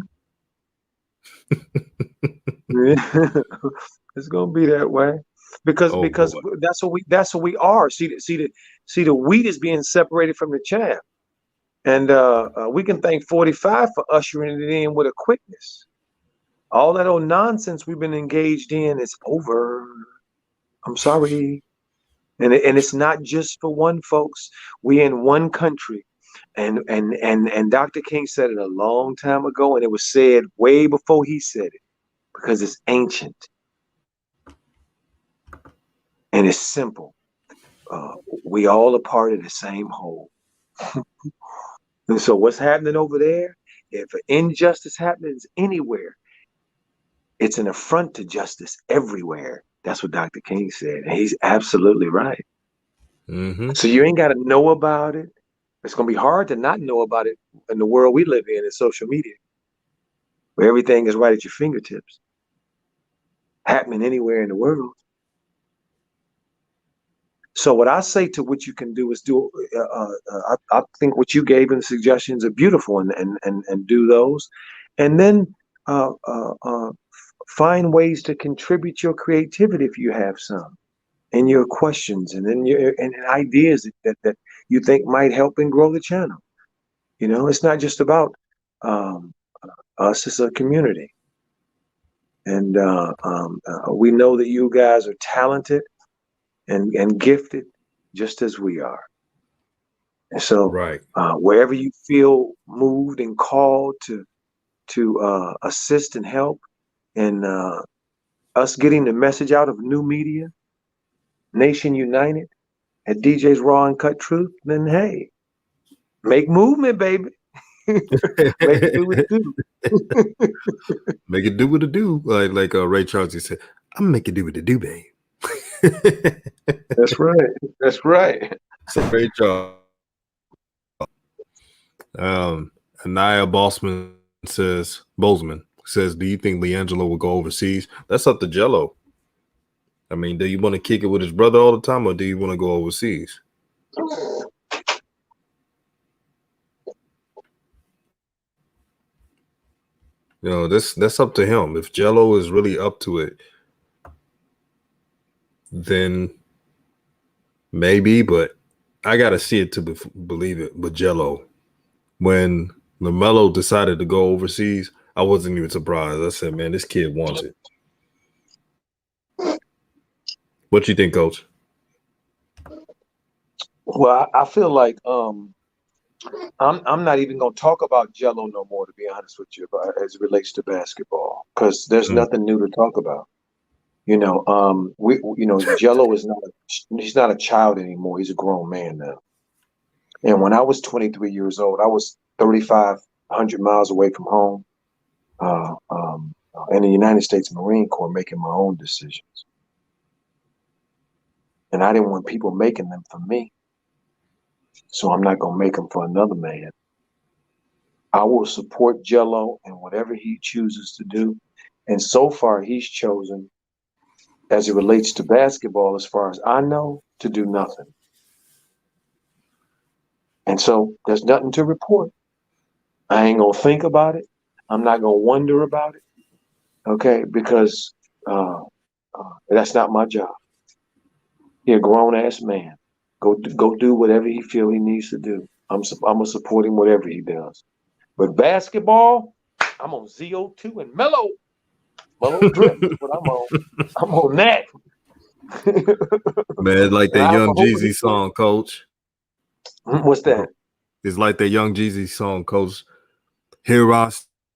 It's gonna be that way because that's what we are. See the wheat is being separated from the chaff, and we can thank 45 for ushering it in with a quickness. All that old nonsense we've been engaged in is over. I'm sorry, and it's not just for one, folks. We in one country. And Dr. King said it a long time ago, and it was said way before he said it, because it's ancient and it's simple. We all are part of the same whole. And so what's happening over there, if an injustice happens anywhere, it's an affront to justice everywhere. That's what Dr. King said. And he's absolutely right. Mm-hmm. So you ain't got to know about it. It's going to be hard to not know about it in the world we live in social media, where everything is right at your fingertips, happening anywhere in the world. So what I say to what you can do is do. I think what you gave in suggestions are beautiful, and do those, and then find ways to contribute your creativity if you have some, and your questions, and then your and ideas that you think might help and grow the channel. You know, it's not just about us as a community, and we know that you guys are talented and gifted just as we are. And so right. Wherever you feel moved and called to assist and help in us getting the message out of new media, Nation United, at DJ's Raw and Cut Truth, then hey, make movement, baby. Make it do what it do. Make it do what it do. Like Ray Charles said, I'm make it do what it do, babe. That's right. That's right. So Ray Charles. Anaya Bozeman says, do you think LiAngelo will go overseas? That's up to Jello. I mean, do you want to kick it with his brother all the time, or do you want to go overseas? You know, that's up to him. If Jello is really up to it, then maybe, but I gotta see it to believe it. But Jello, when LaMelo decided to go overseas, I wasn't even surprised. I said, man, this kid wants it. What you think, Coach? Well, I feel like I'm not even gonna talk about Jello no more, to be honest with you, as it relates to basketball, because there's nothing new to talk about. Jello is he's not a child anymore. He's a grown man now. And when I was 23 years old, I was 3,500 miles away from home, in the United States Marine Corps, making my own decisions. And I didn't want people making them for me. So I'm not gonna make them for another man. I will support Jello and whatever he chooses to do. And so far, he's chosen, as it relates to basketball, as far as I know, to do nothing. And so there's nothing to report. I ain't gonna think about it. I'm not gonna wonder about it. Okay, because that's not my job. He's a grown ass man. Go do whatever he feel he needs to do. I'm gonna support him whatever he does. But basketball, I'm on ZO2 and Melo drip. That's what I'm on. I'm on that. Man, like that Young Jeezy song, Coach. What's that? It's like that Young Jeezy song, Coach. Here I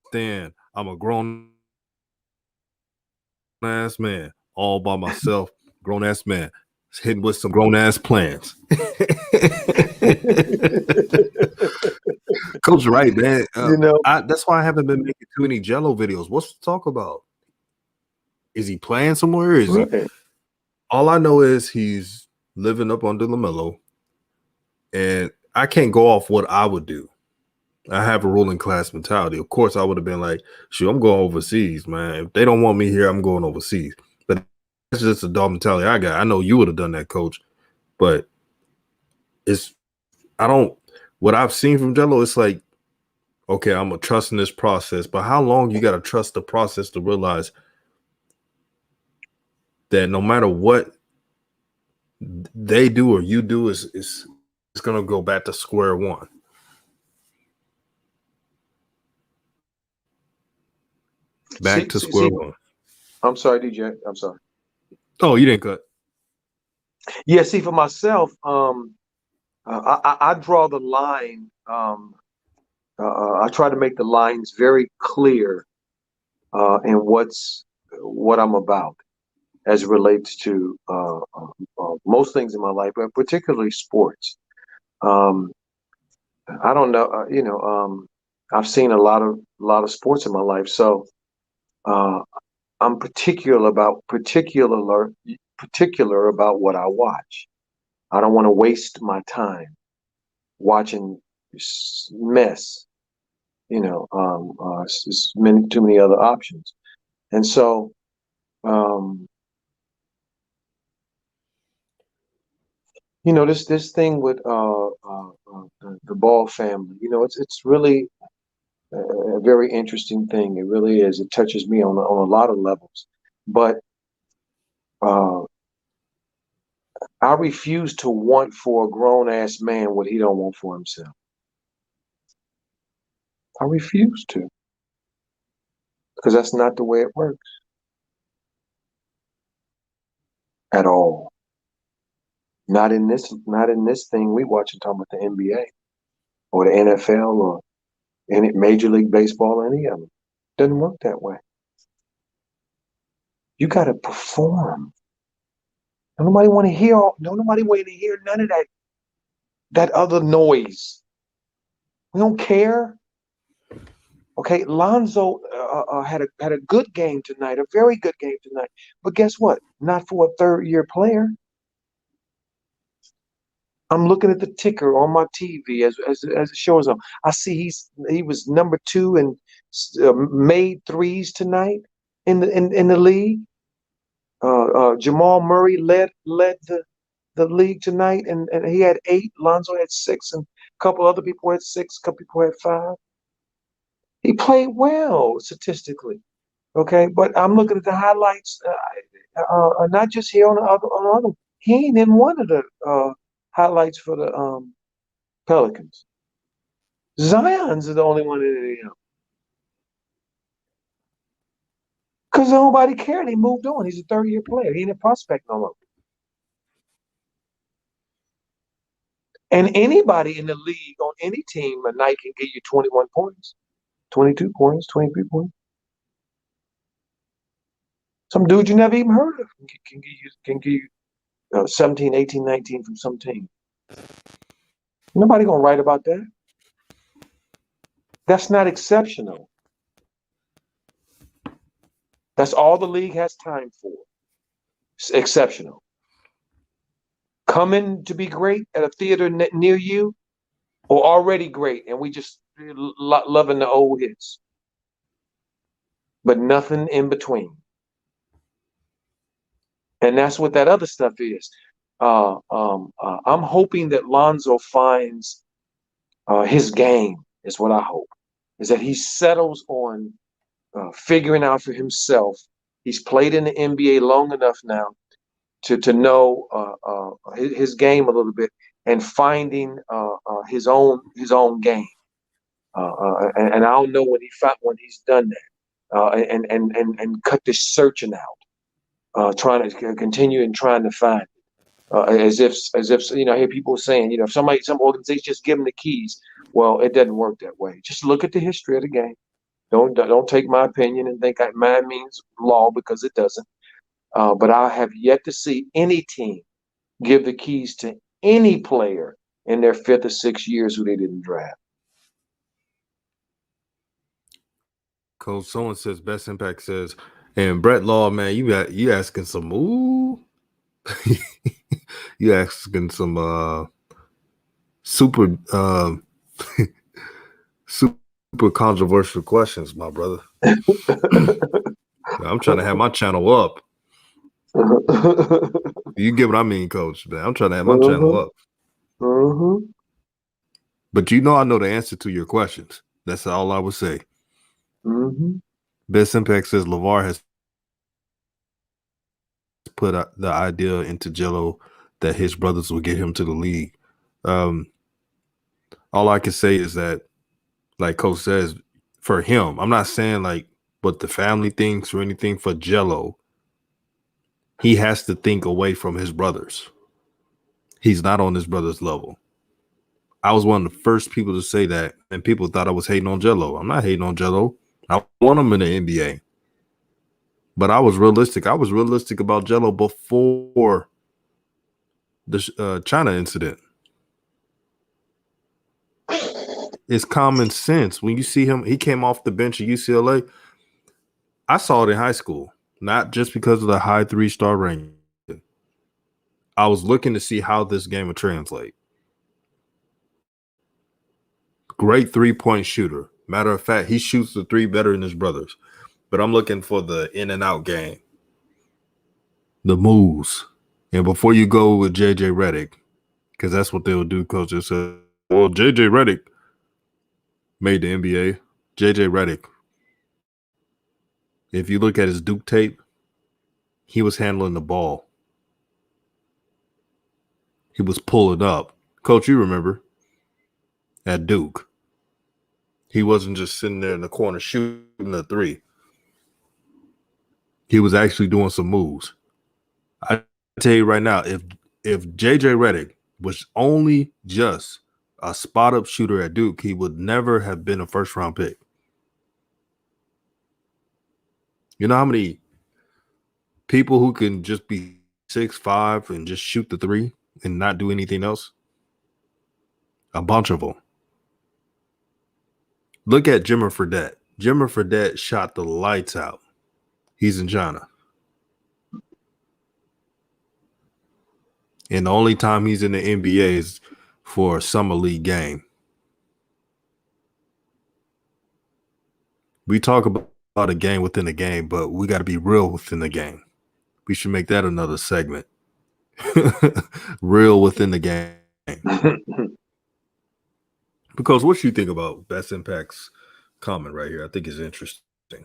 stand. I'm a grown ass man, all by myself. Grown ass man, hitting with some grown ass plans. Coach, right, man. That's why I haven't been making too many Jello videos. What's to talk about? Is he playing somewhere? Is he? All I know is he's living up under LaMelo, and I can't go off what I would do. I have a ruling class mentality. Of course, I would have been like, shoot, I'm going overseas, man. If they don't want me here, I'm going overseas. But that's just a dog mentality I got. I know you would have done that, Coach. But what I've seen from Jello, it's like, okay, I'm going to trust in this process. But how long you got to trust the process to realize that no matter what they do or you do, it's going to go back to square one. Back to square one. I'm sorry, DJ. I'm sorry. Oh, you didn't cut. Yeah, see, for myself, I draw the line. I try to make the lines very clear in what I'm about, as it relates to most things in my life, but particularly sports. I don't know, I've seen a lot of sports in my life, so I'm particular about what I watch. I don't want to waste my time watching mess. It's too many other options, and so this thing with the Ball family. It's really a very interesting thing. It really is. It touches me on a lot of levels, but I refuse to want for a grown ass man what he don't want for himself. I refuse to, because that's not the way it works at all. Not in this thing we watch and talking about the NBA or the NFL or any Major League Baseball or any of them. Doesn't work that way. You got to perform. Nobody want to hear. Nobody want to hear none of that other noise. We don't care. Okay, Lonzo had a good game tonight, a very good game tonight. But guess what? Not for a third-year player. I'm looking at the ticker on my TV as it shows up. I see he was number 2 and made threes tonight in the league. Jamal Murray led the league tonight, and he had 8. Lonzo had 6, and a couple other people had 6. A couple people had 5. He played well statistically. Okay, but I'm looking at the highlights, not just here on the other. He ain't in one of the highlights for the Pelicans. Zion's the only one in it, because nobody cared. He moved on. He's a third-year player. He ain't a prospect no more. And anybody in the league on any team a night can give you 21 points, 22 points, 23 points. Some dude you never even heard of can give you 17, 18, 19 from some team. Nobody gonna write about that. That's not exceptional. That's all the league has time for. It's exceptional. Coming to be great at a theater near you, or already great, and we just loving the old hits, but nothing in between. And that's what that other stuff is. I'm hoping that Lonzo finds his game, is what I hope, is that he settles on figuring out for himself. He's played in the NBA long enough now to know his game a little bit, and finding his own game. And I don't know when he's done that, and cut this searching out, trying to continue and trying to find it, as if I hear people saying, if some organization just give him the keys. Well, it doesn't work that way. Just look at the history of the game. Don't take my opinion and think mine means law, because it doesn't. But I have yet to see any team give the keys to any player in their 5th or 6th years who they didn't draft. Coach, someone says Best Impact says, and Brett Law, man, you asking some you asking some super super controversial questions, my brother. I'm trying to have my channel up. You get what I mean, Coach, man. I'm trying to have my channel up. But I know the answer to your questions. That's all I would say. Best Impact says LeVar has put the idea into Jello that his brothers will get him to the league. All I can say is that, like Coach says, for him, I'm not saying like what the family thinks or anything. For Jello, he has to think away from his brothers. He's not on his brother's level. I was one of the first people to say that, and people thought I was hating on Jello. I'm not hating on Jello. I want him in the NBA. But I was realistic. I was realistic about Jello before the China incident. It's common sense. When you see him, he came off the bench at UCLA. I saw it in high school, not just because of the high 3-star ranking. I was looking to see how this game would translate. Great 3-point shooter. Matter of fact, he shoots the 3 better than his brothers. But I'm looking for the in and out game, the moves. And before you go with JJ Redick, because that's what they'll do, Coach, said, well, JJ Redick made the NBA. JJ Redick, if you look at his Duke tape, he was handling the ball. He was pulling up. Coach, you remember at Duke, he wasn't just sitting there in the corner shooting a 3. He was actually doing some moves. I tell you right now, if JJ Redick was only just a spot-up shooter at Duke, he would never have been a first-round pick. You know how many people who can just be 6'5" and just shoot the 3 and not do anything else? A bunch of them. Look at Jimmer Fredette. Jimmer Fredette shot the lights out. He's in China. And the only time he's in the NBA is for a summer league game. We talk about a game within a game, but we got to be real within the game. We should make that another segment. Real within the game. Because what you think about best impacts comment right here? I think is interesting.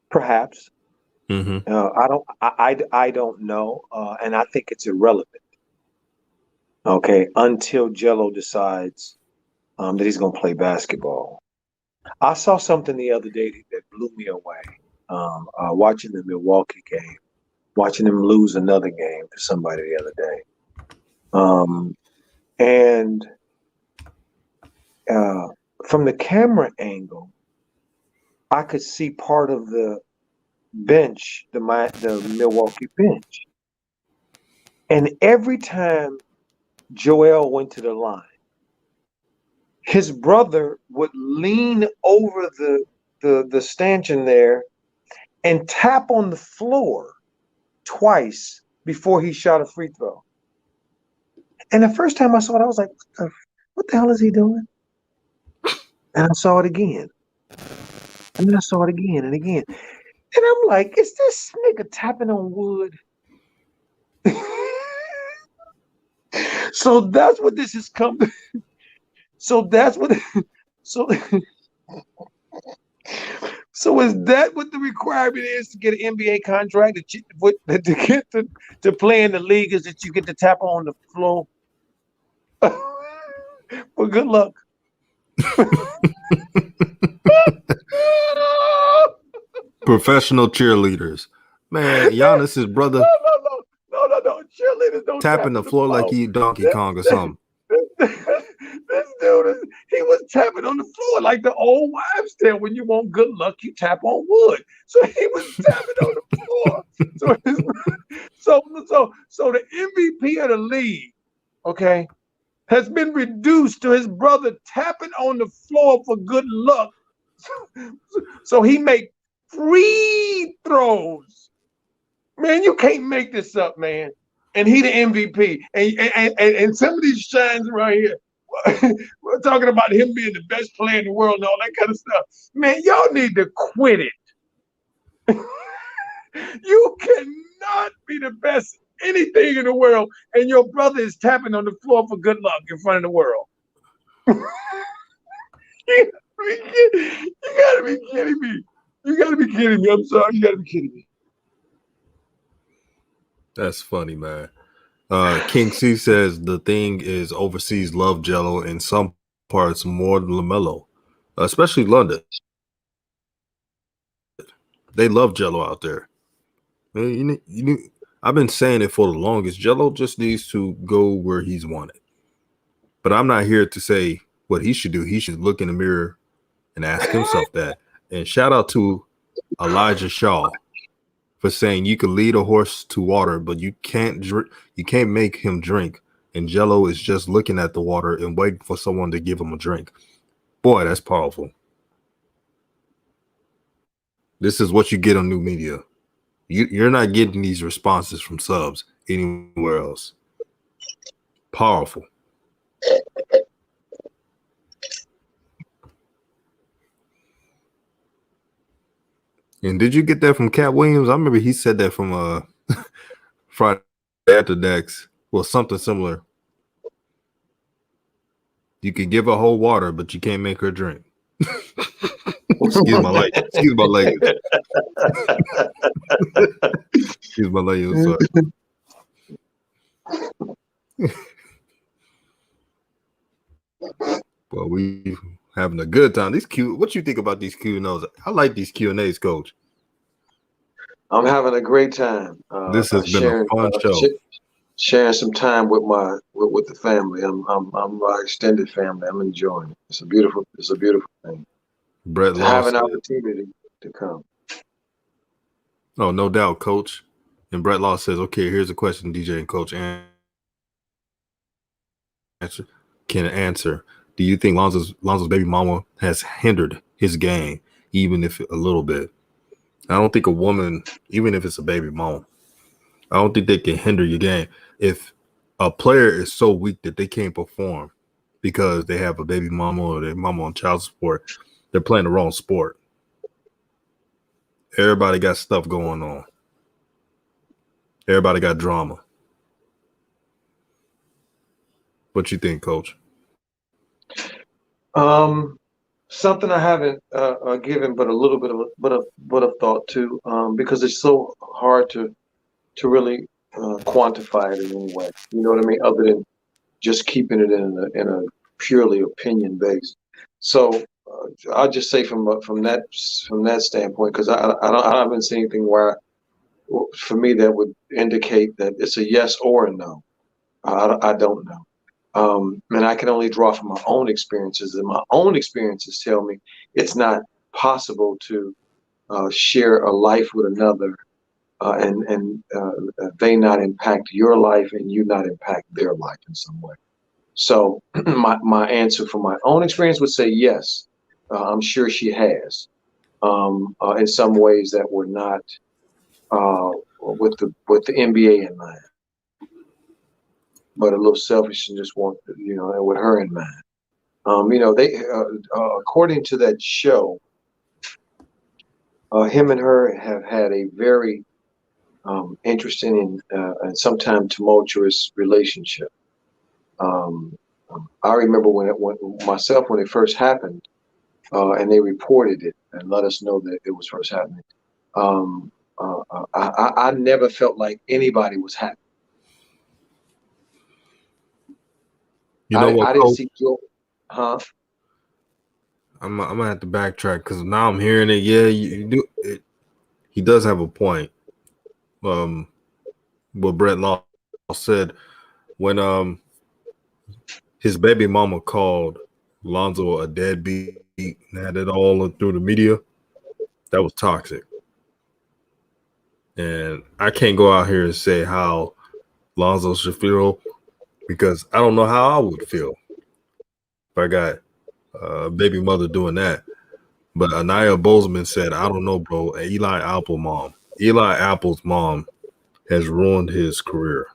Perhaps. I don't know, and I think it's irrelevant. Okay, until Jello decides that he's going to play basketball. I saw something the other day that blew me away. Watching the Milwaukee game, watching them lose another game to somebody the other day, and from the camera angle, I could see part of the bench, the Milwaukee bench, and every time Joel went to the line, his brother would lean over the stanchion there and tap on the floor twice before he shot a free throw. And the first time I saw it, I was like, what the hell is he doing? And I saw it again. And then I saw it again and again. And I'm like, is this nigga tapping on wood? So that's what this is coming. So that's what. So is that what the requirement is to get an NBA contract? To get to play in the league is that you get to tap on the floor. Well, good luck. Professional cheerleaders, man. Giannis's brother. No. Cheerleaders don't tapping the floor like he Donkey Kong or something. This dude, he was tapping on the floor like the old wives' tale. When you want good luck, you tap on wood. So he was tapping on the floor. So the MVP of the league, okay, has been reduced to his brother tapping on the floor for good luck. So he make free throws. Man, you can't make this up, man. And he the MVP. And some of these shines right here, we're talking about him being the best player in the world and all that kind of stuff. Man, y'all need to quit it. You cannot be the best anything in the world, and your brother is tapping on the floor for good luck in front of the world. You gotta be kidding me. You gotta be kidding me. I'm sorry. You gotta be kidding me. That's funny, man. King C says the thing is overseas love Jello in some parts more than LaMelo, especially London. They love Jello out there. I've been saying it for the longest. Jello just needs to go where he's wanted. But I'm not here to say what he should do. He should look in the mirror and ask himself that. And shout out to Elijah Shaw for saying you can lead a horse to water, but you can't make him drink. And Jello is just looking at the water and waiting for someone to give him a drink. Boy, that's powerful. This is what you get on new media. You're not getting these responses from subs anywhere else. Powerful. And did you get that from Cat Williams? I remember he said that from Friday After Next. Well, something similar. You can give her whole water, but you can't make her drink. Excuse my language. Excuse my language. Excuse my language. Sorry. Well, we having a good time. These Q. What you think about these Q&As? I like these Q&As, Coach. I'm having a great time. This has been a fun show. Sharing some time with the family. I'm my extended family. I'm enjoying it. It's a beautiful thing. Brett to have an opportunity to come. Oh, no doubt, Coach. And Brett Law says, "Okay, here's a question, DJ and Coach can answer. Do you think Lonzo's baby mama has hindered his game, even if a little bit? I don't think a woman, even if it's a baby mama, I don't think they can hinder your game. If a player is so weak that they can't perform because they have a baby mama or their mama on child support, They're playing the wrong sport. Everybody got stuff going on. Everybody got drama. What you think, Coach? Something I haven't given but a little bit of thought to, because it's so hard to really quantify it in any way. You know what I mean? Other than just keeping it in a purely opinion based. So I'll just say from that standpoint, because I haven't seen anything where for me that would indicate that it's a yes or a no. I don't know. And I can only draw from my own experiences, and my own experiences tell me it's not possible to share a life with another and they not impact your life and you not impact their life in some way. So my answer from my own experience would say yes. I'm sure she has in some ways that were not with the NBA in mind, but a little selfish and just want, and with her in mind. They according to that show, him and her have had a very interesting and sometimes tumultuous relationship. I remember when it first happened, and they reported it and let us know that it was first happening. I never felt like anybody was happy. You know what, I didn't Coach? see Joe. Huh? I'm gonna have to backtrack because now I'm hearing it. Yeah, you do. He does have a point. What Brett Law said when his baby mama called Lonzo a deadbeat and had it all through the media, that was toxic. And I can't go out here and say how Lonzo should feel because I don't know how I would feel if I got a baby mother doing that. But Anaya Bozeman said, I don't know, bro. Eli Apple's mom has ruined his career.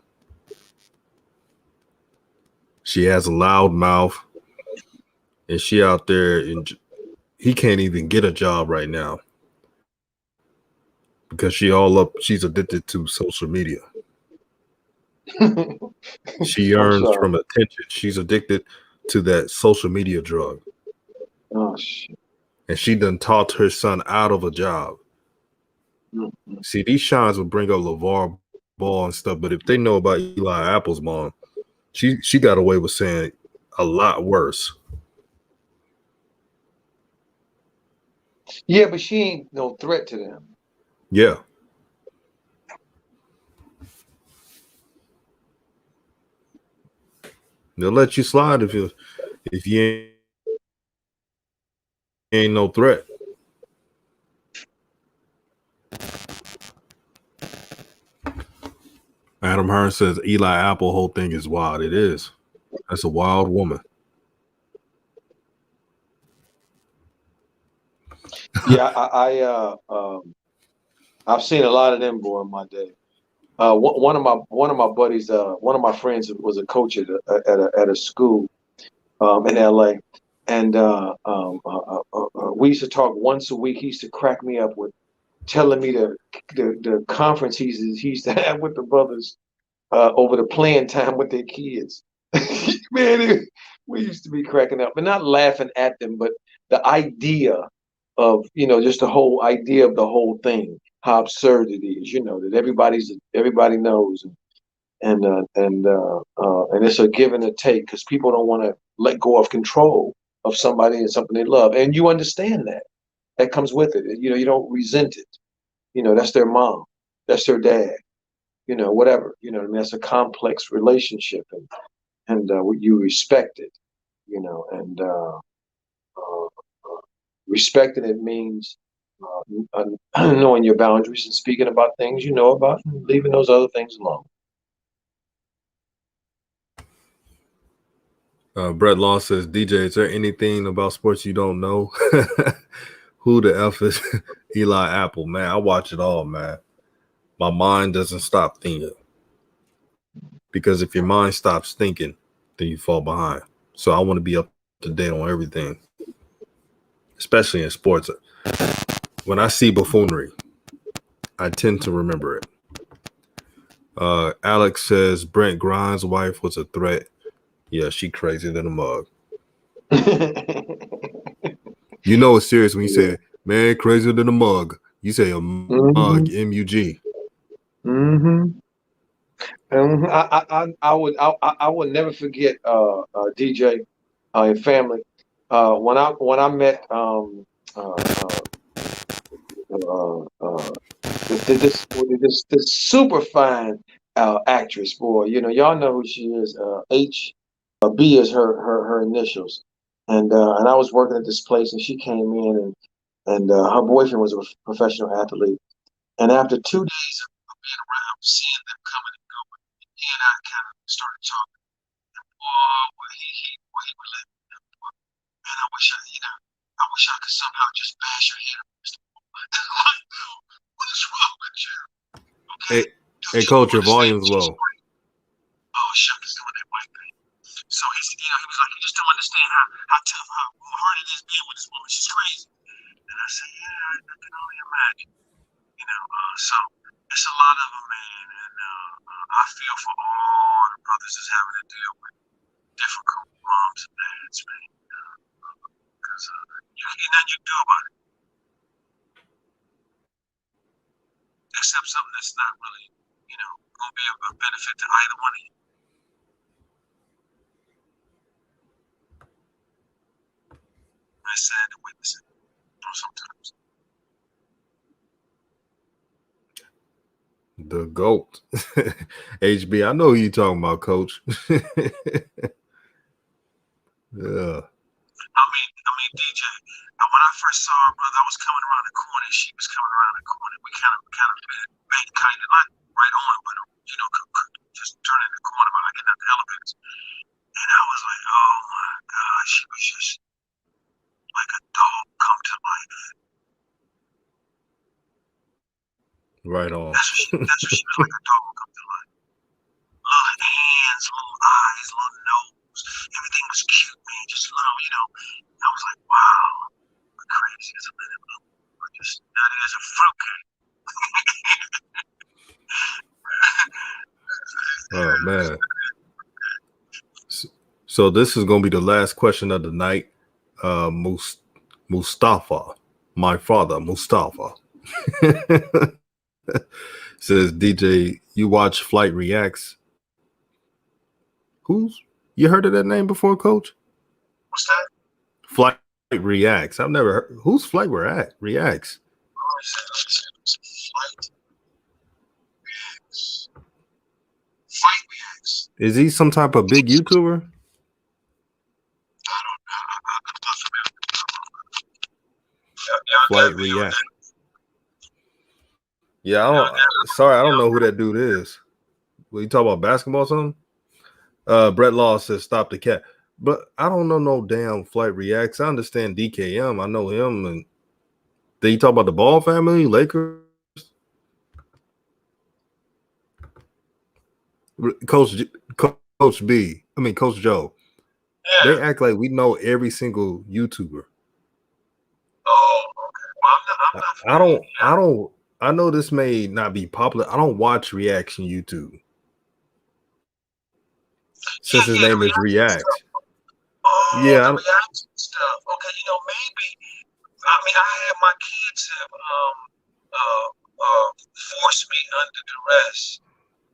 She has a loud mouth, and she out there, and he can't even get a job right now because she's addicted to social media. She earns from attention. She's addicted to that social media drug. Oh, shit. And she done taught her son out of a job. Mm-hmm. See, these shines will bring up LeVar Ball and stuff, but if they know about Eli Apple's mom, she got away with saying a lot worse. Yeah, but she ain't no threat to them. Yeah. They'll let you slide if you ain't no threat. Adam Hearn says Eli Apple whole thing is wild. It is. That's a wild woman. Yeah, I've seen a lot of them, boy, in my day. One of my buddies, one of my friends was a coach at a school in LA, and we used to talk once a week. He used to crack me up with telling me the conference he used to have with the brothers over the playing time with their kids. Man, we used to be cracking up, but not laughing at them, but the idea of just the whole idea of the whole thing, how absurd it is, that everybody knows, and it's a give and a take because people don't want to let go of control of somebody and something they love, and you understand that comes with it. You don't resent it. That's their mom, that's their dad, whatever. I mean, that's a complex relationship, and you respect it, and respecting it means knowing your boundaries and speaking about things you know about and leaving those other things alone. Brett Law says, DJ, is there anything about sports you don't know? Who the F is Eli Apple? Man, I watch it all, man. My mind doesn't stop thinking. Because if your mind stops thinking, then you fall behind. So I want to be up to date on everything. especially in sports. When I see buffoonery, I tend to remember it. Alex says Brent Grimes' wife was a threat. Yeah, she crazy than a mug. You know it's serious when you say, man, crazier than a mug. You say a mug, M-U-G. I would never forget DJ and family when I met this super fine actress, boy. You know, y'all know who she is. B is her initials, and I was working at this place, and she came in, and her boyfriend was a professional athlete, and after 2 days of being around, seeing them coming and going, he and I kind of started talking. And boy, he would let me know. Man, I wish I could somehow just bash her head. What is wrong with you? Okay. Hey, coach, your volume's low. Oh, Chuck is doing that white thing. So he was like, you just don't understand how tough, how hard it is being with this woman. She's crazy. And I said, yeah, I can only imagine. So it's a lot of them, man. And I feel for all the brothers that's having to deal with difficult moms and dads, man. Because ain't nothing you can do about it. Except something that's not really, going to be a benefit to either one of you. It's sad to witness it sometimes. The GOAT. HB, I know who you talking about, coach. Yeah. I mean, DJ, when I first saw her, brother, I was coming around the corner, she was coming around the corner. We kind of like right on, but just turning the corner by getting out the elevators. And I was like, oh my God, she was just like a dog come to life. Right on. That's what she was, like a dog come to life. Little hands, little eyes, little nose. Everything was cute, man. Just little, I was like, wow, we're crazy as a minute. We're just nutty as a fruitcake. Oh, man. So this is going to be the last question of the night. Mustafa, my father, Mustafa, says, DJ, you watch Flight Reacts. You heard of that name before, Coach? What's that? Flight Reacts. I've never heard. Who's Flight Reacts? Flight Reacts. Flight Reacts. Is he some type of big YouTuber? I'm not familiar. Flight Reacts. Yeah, I don't know who that dude is. Well, you talk about basketball or something? Brett Law says stop the cat. But I don't know no damn Flight Reacts. I understand DKM. I know him. And then you talk about the Ball family, Lakers. Coach Joe. Yeah. They act like we know every single YouTuber. Oh, okay. Well, I'm not I know this may not be popular. I don't watch reaction YouTube. Since his name is React. Oh, yeah, the reaction stuff. Okay, maybe. I mean, I had my kids have forced me under duress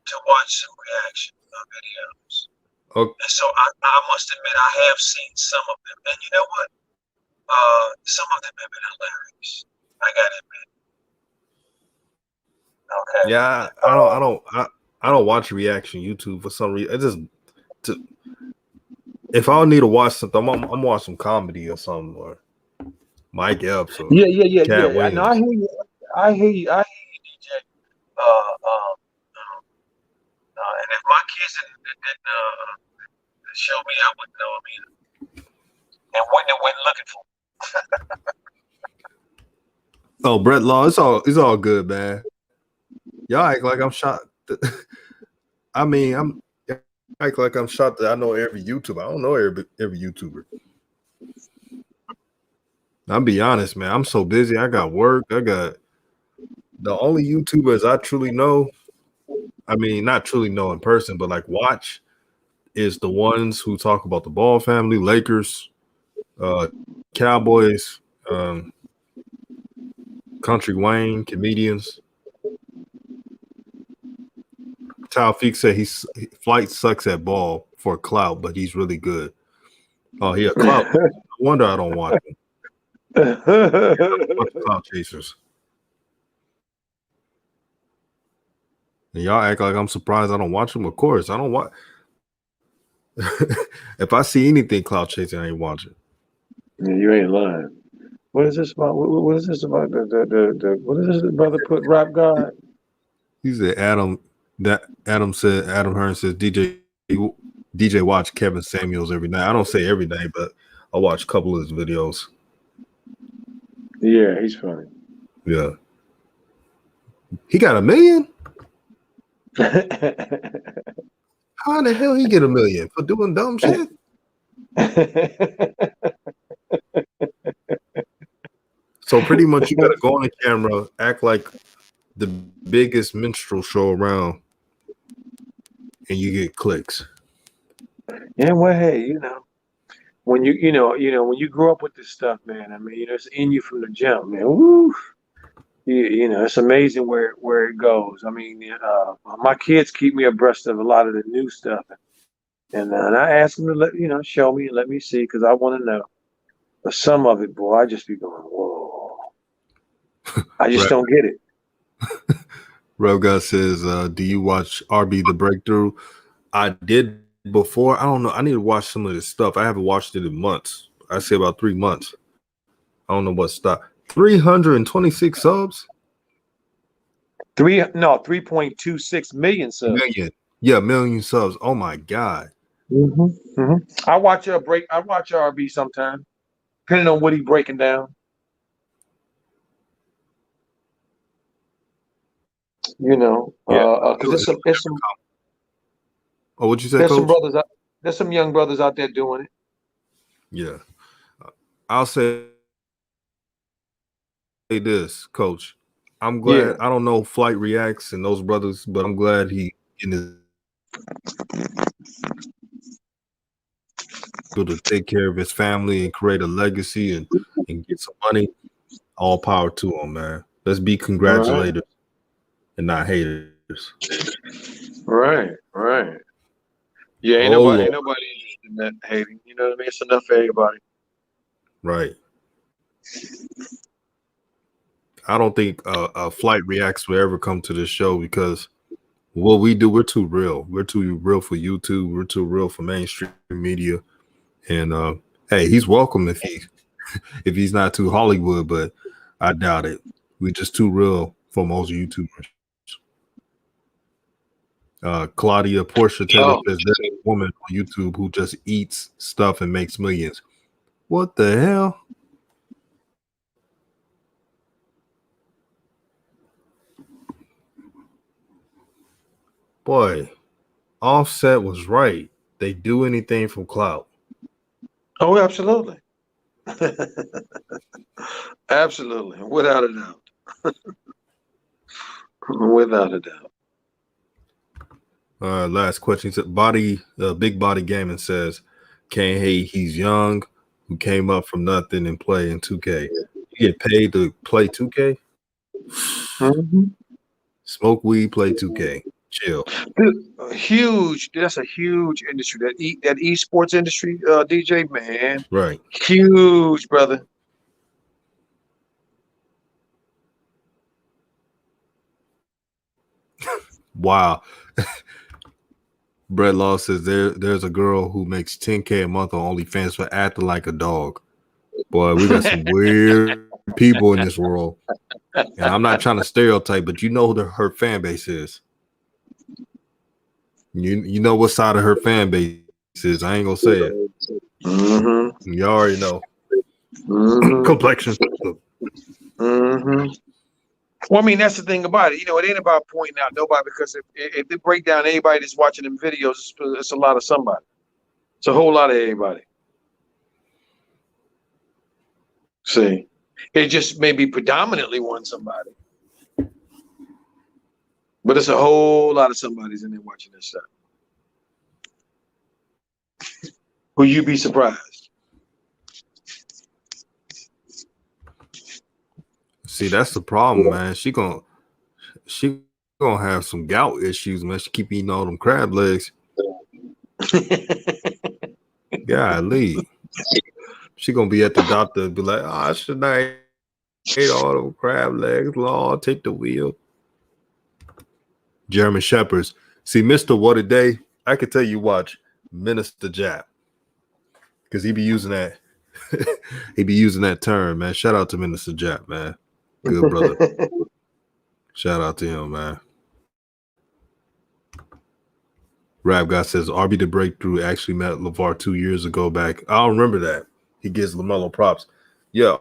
to watch some reaction videos. Okay. And so I must admit I have seen some of them. And you know what? Some of them have been hilarious. I gotta admit. Okay. Yeah, I don't watch reaction YouTube for some reason. If I need to watch something, I'm watching some comedy or something, or Mike Epps or yeah. Williams. No, I hear you, DJ. And if my kids didn't show me, I wouldn't know them either. And wouldn't have went looking for them. Oh, Brett Law, it's all good, man. Y'all act like I'm shocked. I mean, act like I'm shocked that I know every YouTuber. I don't know every YouTuber. I'll be honest, man. I'm so busy. I got work. I got the only YouTubers I truly know. I mean, not truly know in person, but like watch is the ones who talk about the Ball family, Lakers, Cowboys, Country Wayne, comedians. Taufik said Flight sucks at ball for clout, but he's really good. Oh, he a clout. No wonder I don't watch him. Clout chasers. And y'all act like I'm surprised I don't watch them. Of course, I don't watch. If I see anything clout chasing, I ain't watching. Yeah, you ain't lying. What is this about? What is this about? What is this brother put rap God? He said Adam Hearn says DJ watch Kevin Samuels every night. I don't say every day, but I watch a couple of his videos. Yeah, he's funny. Yeah. He got $1 million? How in the hell he get $1 million for doing dumb shit? So pretty much you gotta go on the camera, act like the biggest minstrel show around, and you get clicks. Yeah, well, hey, when when you grow up with this stuff, man, I mean, it's in you from the jump, man. Woo! It's amazing where it goes. I mean, my kids keep me abreast of a lot of the new stuff, and I ask them to show me and let me see because I want to know. But some of it, boy, I just be going, whoa! I just don't get it. Rev God says, "Do you watch RB The Breakthrough?" I did before. I don't know. I need to watch some of this stuff. I haven't watched it in months. I say about 3 months. I don't know what stopped. 326 subs. 3.26 million subs. Million subs. Oh my god. I watch RB sometime, depending on what he's breaking down. Because there's some. Oh, what'd you say, There's Coach? some brothers. There's some young brothers out there doing it. Yeah, I'll say this, Coach. I'm glad. Yeah. I don't know Flight Reacts and those brothers, but I'm glad he in his able to take care of his family and create a legacy and get some money. All power to him, man. Let's be congratulators and not haters. Right. Yeah, ain't nobody interested in that hating. You know what I mean? It's enough for everybody. Right. I don't think Flight Reacts will ever come to this show because what we do, we're too real. We're too real for YouTube. We're too real for mainstream media. And hey, he's welcome if he's not too Hollywood, but I doubt it. We're just too real for most YouTubers. Claudia Portia Taylor says there's a woman on YouTube who just eats stuff and makes millions. What the hell? Boy, Offset was right. They do anything from clout. Oh, absolutely. Absolutely. Without a doubt. Without a doubt. Last question. Big Body Gaming says, can't hate. He's young, who came up from nothing and play in 2K. You get paid to play 2K? Mm-hmm. Smoke weed, play 2K. Chill. That's a huge industry. That esports industry, DJ, man. Right. Huge, brother. Wow. Brett Law says there's a girl who makes $10K a month on OnlyFans for acting like a dog. Boy, we got some weird people in this world. And I'm not trying to stereotype, but you know who her fan base is. You know what side of her fan base is. I ain't gonna say it. Mm-hmm. You already know. Mm-hmm. Complexion. Mm-hmm. Well, I mean, that's the thing about it. It ain't about pointing out nobody, because if they break down anybody that's watching them videos, it's a lot of somebody. It's a whole lot of everybody. See, it just maybe predominantly won somebody, but it's a whole lot of somebody's in there watching this stuff. Will you be surprised? See, that's the problem, man. She gonna have some gout issues, man. She keep eating all them crab legs. Golly. She gonna be at the doctor and be like, I should not ate all them crab legs. Lord, take the wheel. German Shepherds. See, Mr. What a Day, I could tell you watch Minister Jap. Because he be using that term, man. Shout out to Minister Jap, man. Good brother. Shout out to him, man. Rap Guy says RB the Breakthrough actually met LeVar 2 years ago back. I don't remember that. He gives LaMelo props. Yeah,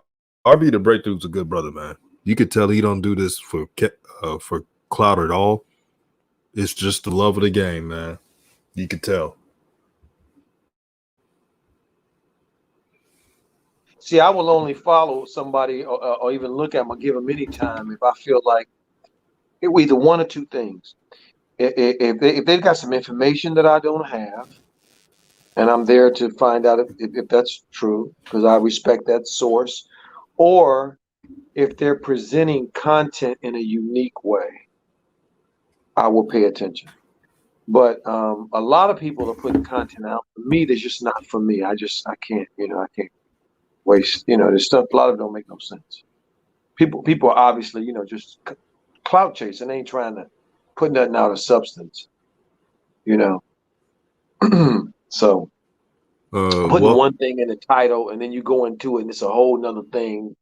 RB the Breakthrough's a good brother, man. You could tell he don't do this for clout at all. It's just the love of the game, man. You could tell. See, I will only follow somebody or even look at them or give them any time if I feel like it was either one or two things. If they've got some information that I don't have, and I'm there to find out if that's true, because I respect that source, or if they're presenting content in a unique way, I will pay attention. But a lot of people are putting content out. For me, that's just not for me. I can't, I can't waste, there's stuff, a lot of it don't make no sense. People are obviously, just clout chasing. They ain't trying to put nothing out of substance, So putting one thing in the title and then you go into it and it's a whole nother thing,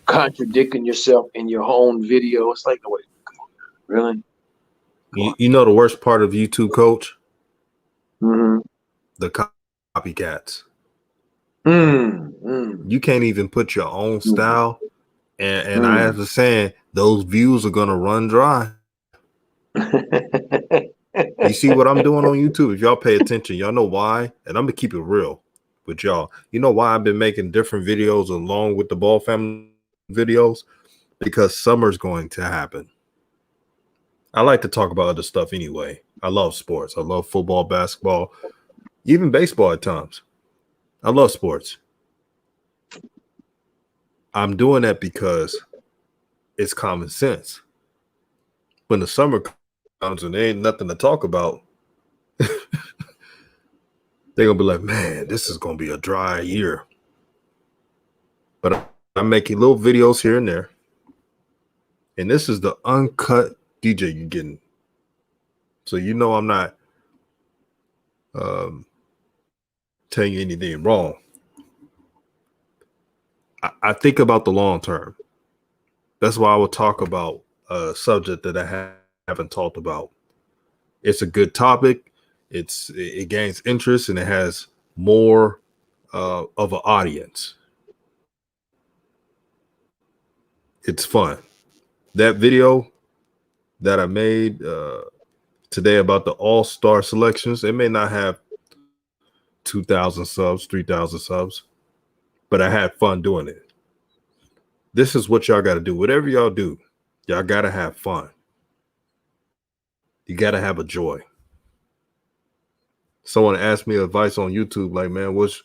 contradicting yourself in your own video. It's like, wait, come on, really? You know the worst part of YouTube, Coach? Mm-hmm. The copycats. You can't even put your own style. And I have to say, those views are going to run dry. You see what I'm doing on YouTube? If y'all pay attention, y'all know why. And I'm going to keep it real with y'all. You know why I've been making different videos along with the Ball Family videos? Because summer's going to happen. I like to talk about other stuff anyway. I love sports. I love football, basketball, even baseball at times. I love sports. I'm doing that because it's common sense. When the summer comes and there ain't nothing to talk about, they're going to be like, man, this is going to be a dry year. But I'm making little videos here and there. And this is the uncut DJ you're getting. So I'm not telling you anything wrong. I think about the long term. That's why I will talk about a subject that I haven't talked about. It's a good topic. It gains interest and it has more of an audience. It's fun. That video that I made today about the all-star selections, it may not have 2,000 subs, 3,000 subs, but I had fun doing it. This is what y'all got to do. Whatever y'all do, y'all got to have fun. You got to have a joy. Someone asked me advice on YouTube, like, man, what's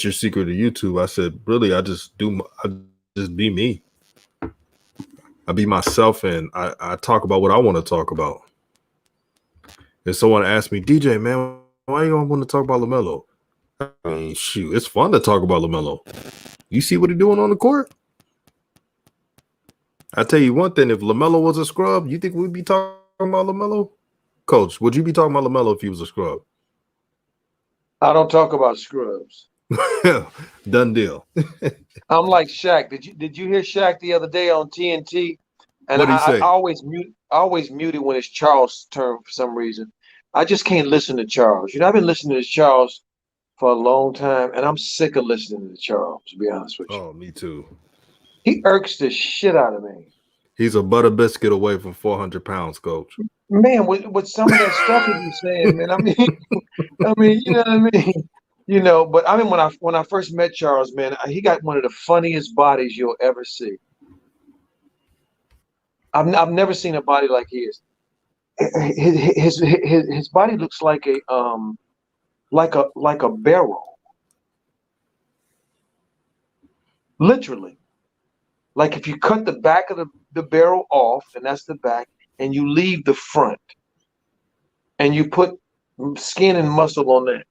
your secret to YouTube? I said, really, I just be me. I be myself, and I talk about what I want to talk about. And someone asked me, DJ, man, why you don't want to talk about LaMelo? I mean, shoot, it's fun to talk about LaMelo. You see what he's doing on the court? I tell you one thing, if LaMelo was a scrub, you think we'd be talking about LaMelo? Coach, would you be talking about LaMelo if he was a scrub? I don't talk about scrubs. Done deal. I'm like Shaq. Did you hear Shaq the other day on TNT? And what did he say? I always mute it when it's Charles' turn for some reason. I just can't listen to Charles. I've been listening to Charles for a long time, and I'm sick of listening to Charles, to be honest with you. Oh, me too. He irks the shit out of me. He's a butter biscuit away from 400 pounds, Coach. Man, with some of that stuff he be saying, man, I mean, you know what I mean? You know, but I mean, when I first met Charles, man, he got one of the funniest bodies you'll ever see. I've never seen a body like his. His body looks like a barrel, literally. Like if you cut the back of the barrel off, and that's the back, and you leave the front, and you put skin and muscle on that.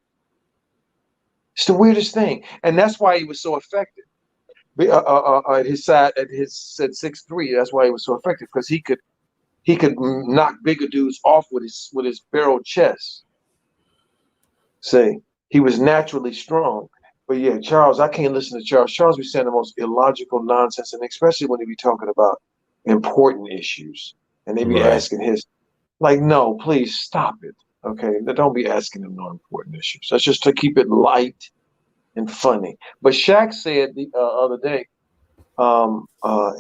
It's the weirdest thing, and that's why he was so effective. At his side, at his 6'3", that's why he was so effective, because he could knock bigger dudes off with his barrel chest. See, he was naturally strong. But yeah, Charles, I can't listen to Charles. Charles be saying the most illogical nonsense, and especially when he be talking about important issues, and they be asking his, like, no, please stop it. Okay, don't be asking him no important issues. That's just to keep it light and funny. But Shaq said the other day,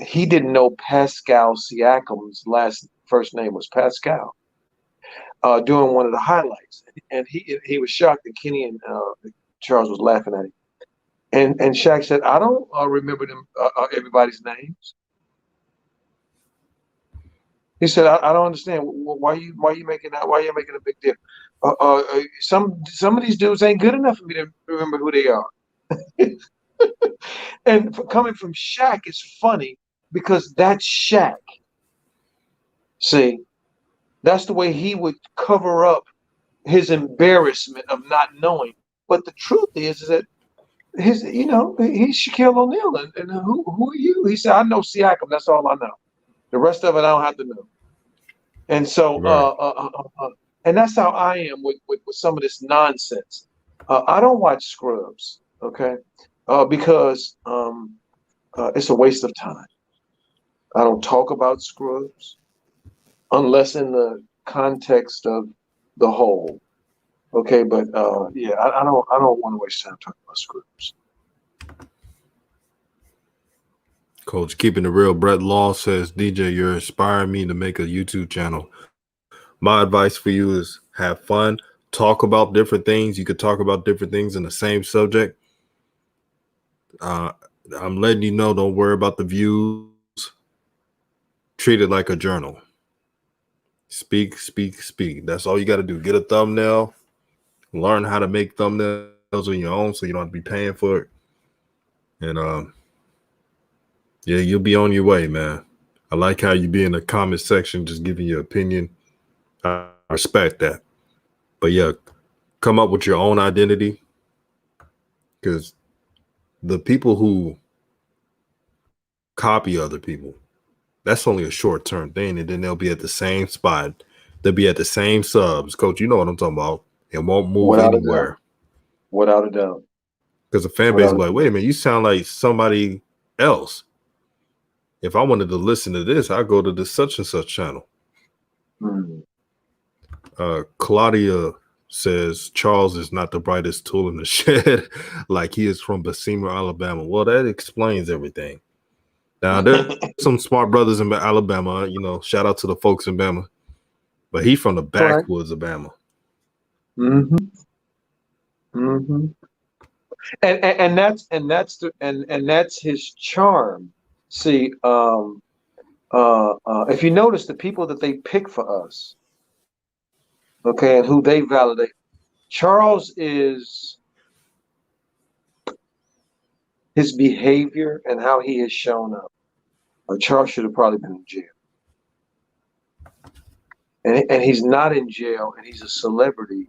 he didn't know Pascal Siakam's first name was Pascal during one of the highlights, and he was shocked that Kenny and Charles was laughing at him, and Shaq said, "I don't remember them everybody's names." He said, "I don't understand why you making that, why you making a big deal. Some of these dudes ain't good enough for me to remember who they are." And coming from Shaq is funny because that's Shaq. See, that's the way he would cover up his embarrassment of not knowing. But the truth is that he's Shaquille O'Neal, and who are you? He said, "I know Siakam. That's all I know. The rest of it I don't have to know." And so, and that's how I am with some of this nonsense. I don't watch Scrubs, okay, because it's a waste of time. I don't talk about Scrubs unless in the context of the whole. Okay, but yeah, I don't want to waste time talking about Scrubs. Coach, keeping it real, Brett Law says, DJ, you're inspiring me to make a YouTube channel. My advice for you is have fun, talk about different things. You could talk about different things in the same subject. I'm letting you know, don't worry about the views. Treat it like a journal. Speak, speak, speak. That's all you got to do. Get a thumbnail. Learn how to make thumbnails on your own so you don't have to be paying for it. And yeah, you'll be on your way, man. I like how you be in the comment section just giving your opinion. I respect that. But yeah, come up with your own identity, because the people who copy other people, that's only a short-term thing, and then they'll be at the same spot. They'll be at the same subs. Coach, you know what I'm talking about. It won't move anywhere. Without a doubt. Because the fan base is like, wait a minute, you sound like somebody else. If I wanted to listen to this, I go to the such and such channel. Claudia says Charles is not the brightest tool in the shed, like he is from Bessemer, Alabama. Well, that explains everything. Now, there's some smart brothers in Alabama, shout out to the folks in Bama, but he from the backwoods of Bama. And that's his charm. See, if you notice the people that they pick for us, okay, and who they validate, Charles is his behavior and how he has shown up. Charles should have probably been in jail. And he's not in jail, and he's a celebrity,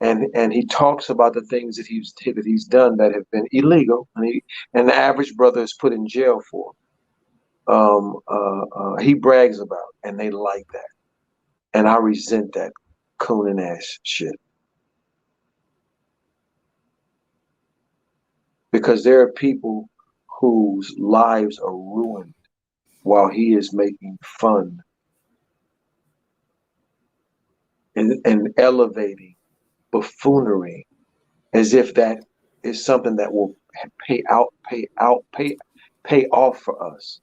and he talks about the things that he's done that have been illegal, and the average brother is put in jail for. He brags about, and they like that, and I resent that cooning ass shit, because there are people whose lives are ruined while he is making fun and elevating buffoonery as if that is something that will pay off for us.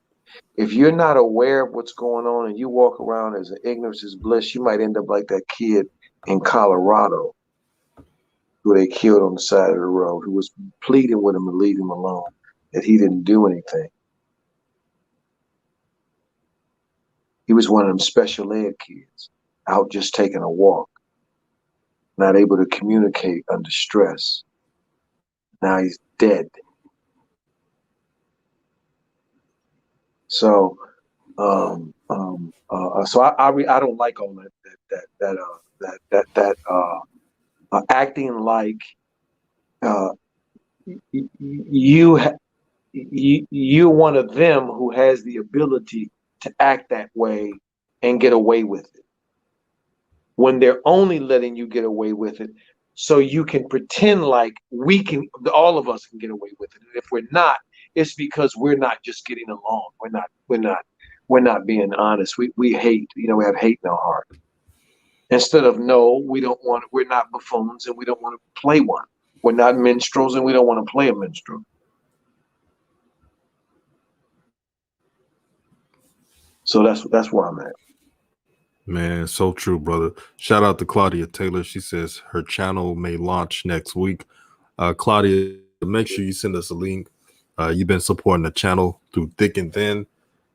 If you're not aware of what's going on and you walk around as an ignorance is bliss, you might end up like that kid in Colorado who they killed on the side of the road, who was pleading with him to leave him alone, that he didn't do anything. He was one of them special ed kids out just taking a walk, not able to communicate under stress. Now he's dead. So, so I don't like all that acting like you're one of them who has the ability to act that way and get away with it, when they're only letting you get away with it so you can pretend like all of us can get away with it. And if we're not, it's because we're not just getting along. We're not being honest. We hate, we have hate in our heart. Instead of no, we're not buffoons and we don't want to play one. We're not minstrels and we don't want to play a minstrel. So that's where I'm at. Man, so true, brother. Shout out to Claudia Taylor. She says her channel may launch next week. Claudia, make sure you send us a link. You've been supporting the channel through thick and thin,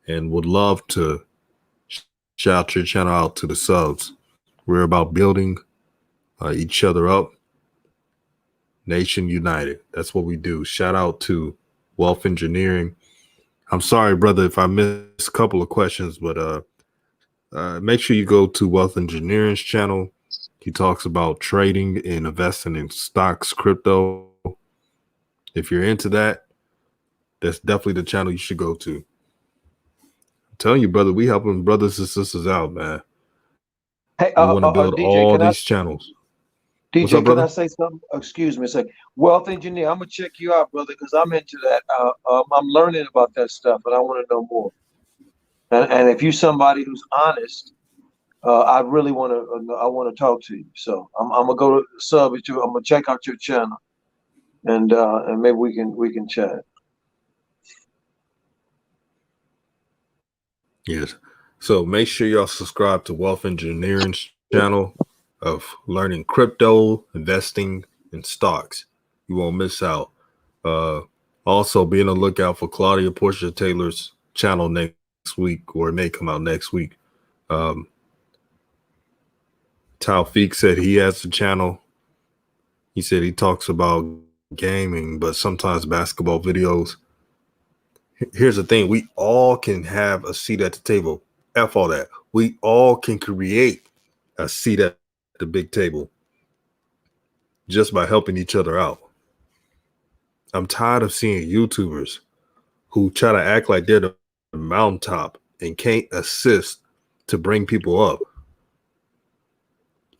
and would love to shout your channel out to the subs. We're about building each other up. Nation United. That's what we do. Shout out to Wealth Engineering. I'm sorry, brother, if I missed a couple of questions, but make sure you go to Wealth Engineering's channel. He talks about trading and investing in stocks, crypto. If you're into that, that's definitely the channel you should go to. I'm telling you, brother, we helping brothers and sisters out, man. Hey, we want to build DJ, all these channels. DJ, what's up, brother? Can I say something? Excuse me a second. Wealth Engineer, I'm gonna check you out, brother, because I'm into that. I'm learning about that stuff, and I want to know more. And if you're somebody who's honest, I really want to talk to you. So I'm gonna go to sub at you. I'm gonna check out your channel, and maybe we can chat. Yes. So make sure y'all subscribe to Wealth Engineering's channel of learning crypto, investing, and stocks. You won't miss out. Also, be on the lookout for Claudia Portia Taylor's channel next week, or it may come out next week. Taufik said he has a channel. He said he talks about gaming, but sometimes basketball videos. Here's the thing. We all can have a seat at the table. F all that. We all can create a seat at the big table just by helping each other out. I'm tired of seeing YouTubers who try to act like they're the mountaintop and can't assist to bring people up.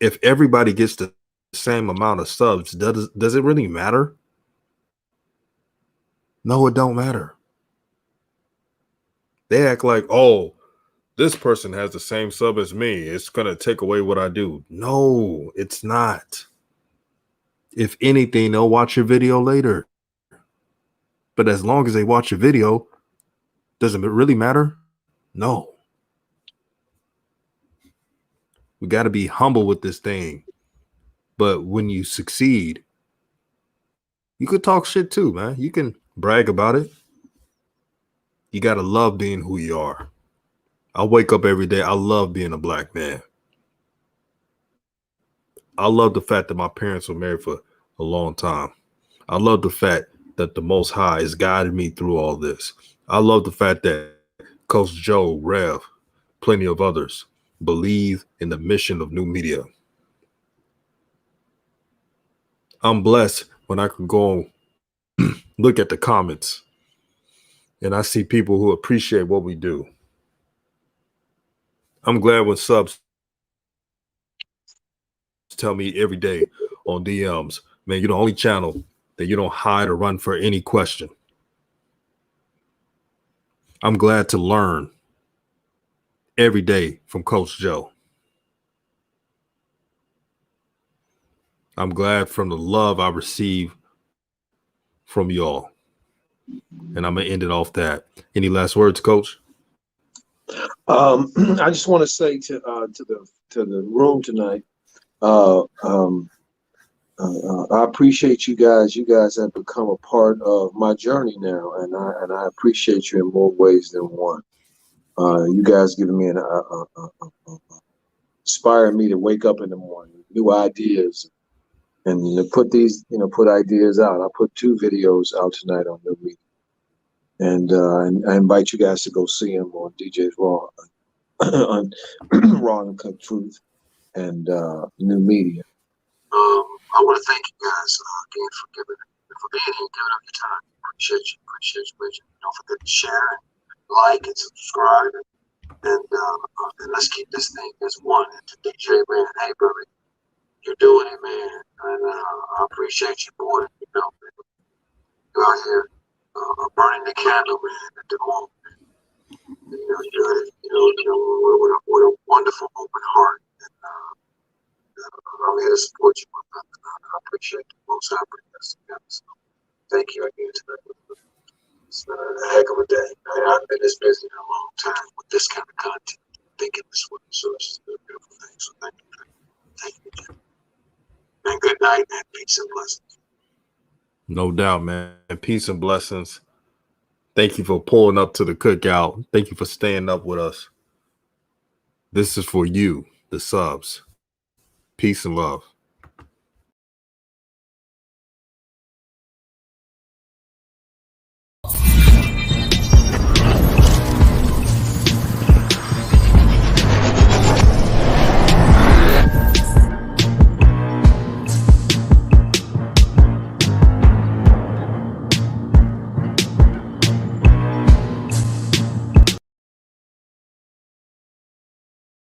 If everybody gets the same amount of subs, does it really matter? No, it don't matter. They act like, oh, this person has the same sub as me. It's going to take away what I do. No, it's not. If anything, they'll watch your video later. But as long as they watch your video, does it really matter? No. We got to be humble with this thing. But when you succeed, you could talk shit too, man. You can brag about it. You got to love being who you are. I wake up every day. I love being a black man. I love the fact that my parents were married for a long time. I love the fact that the Most High has guided me through all this. I love the fact that Coach Joe, Rev, plenty of others believe in the mission of new media. I'm blessed when I can go look at the comments and I see people who appreciate what we do. I'm glad when subs tell me every day on DMs, man, you're the only channel that you don't hide or run for any question. I'm glad to learn every day from Coach Joe. I'm glad from the love I receive from y'all. And I'm going to end it off that. Any last words, Coach? I just want to say to the room tonight, I appreciate you guys. You guys have become a part of my journey now, and I appreciate you in more ways than one. You guys giving me inspiring me to wake up in the morning, new ideas, and put these, put ideas out. I put 2 videos out tonight on New Media, and I invite you guys to go see them on DJ's Raw, on Raw and Cut Truth, and New Media. I want to thank you guys again for being here, giving up your time. Appreciate you. Don't forget to share and like and subscribe, and let's keep this thing as one. And to DJ, man, hey, brother, you're doing it, man, and I appreciate you, boy. Man. You're out here burning the candle, man, at the moment. With a wonderful open heart. And, I'm here to support you, my brother. I appreciate the most I bring us together. So thank you again tonight. It's a heck of a day. I've been this busy in a long time with this kind of content, thinking this way. So it's a beautiful thing. So thank you. Thank you, Jim. And good night, and peace and blessings. No doubt, man. Peace and blessings. Thank you for pulling up to the cookout. Thank you for staying up with us. This is for you, the subs. Peace and love.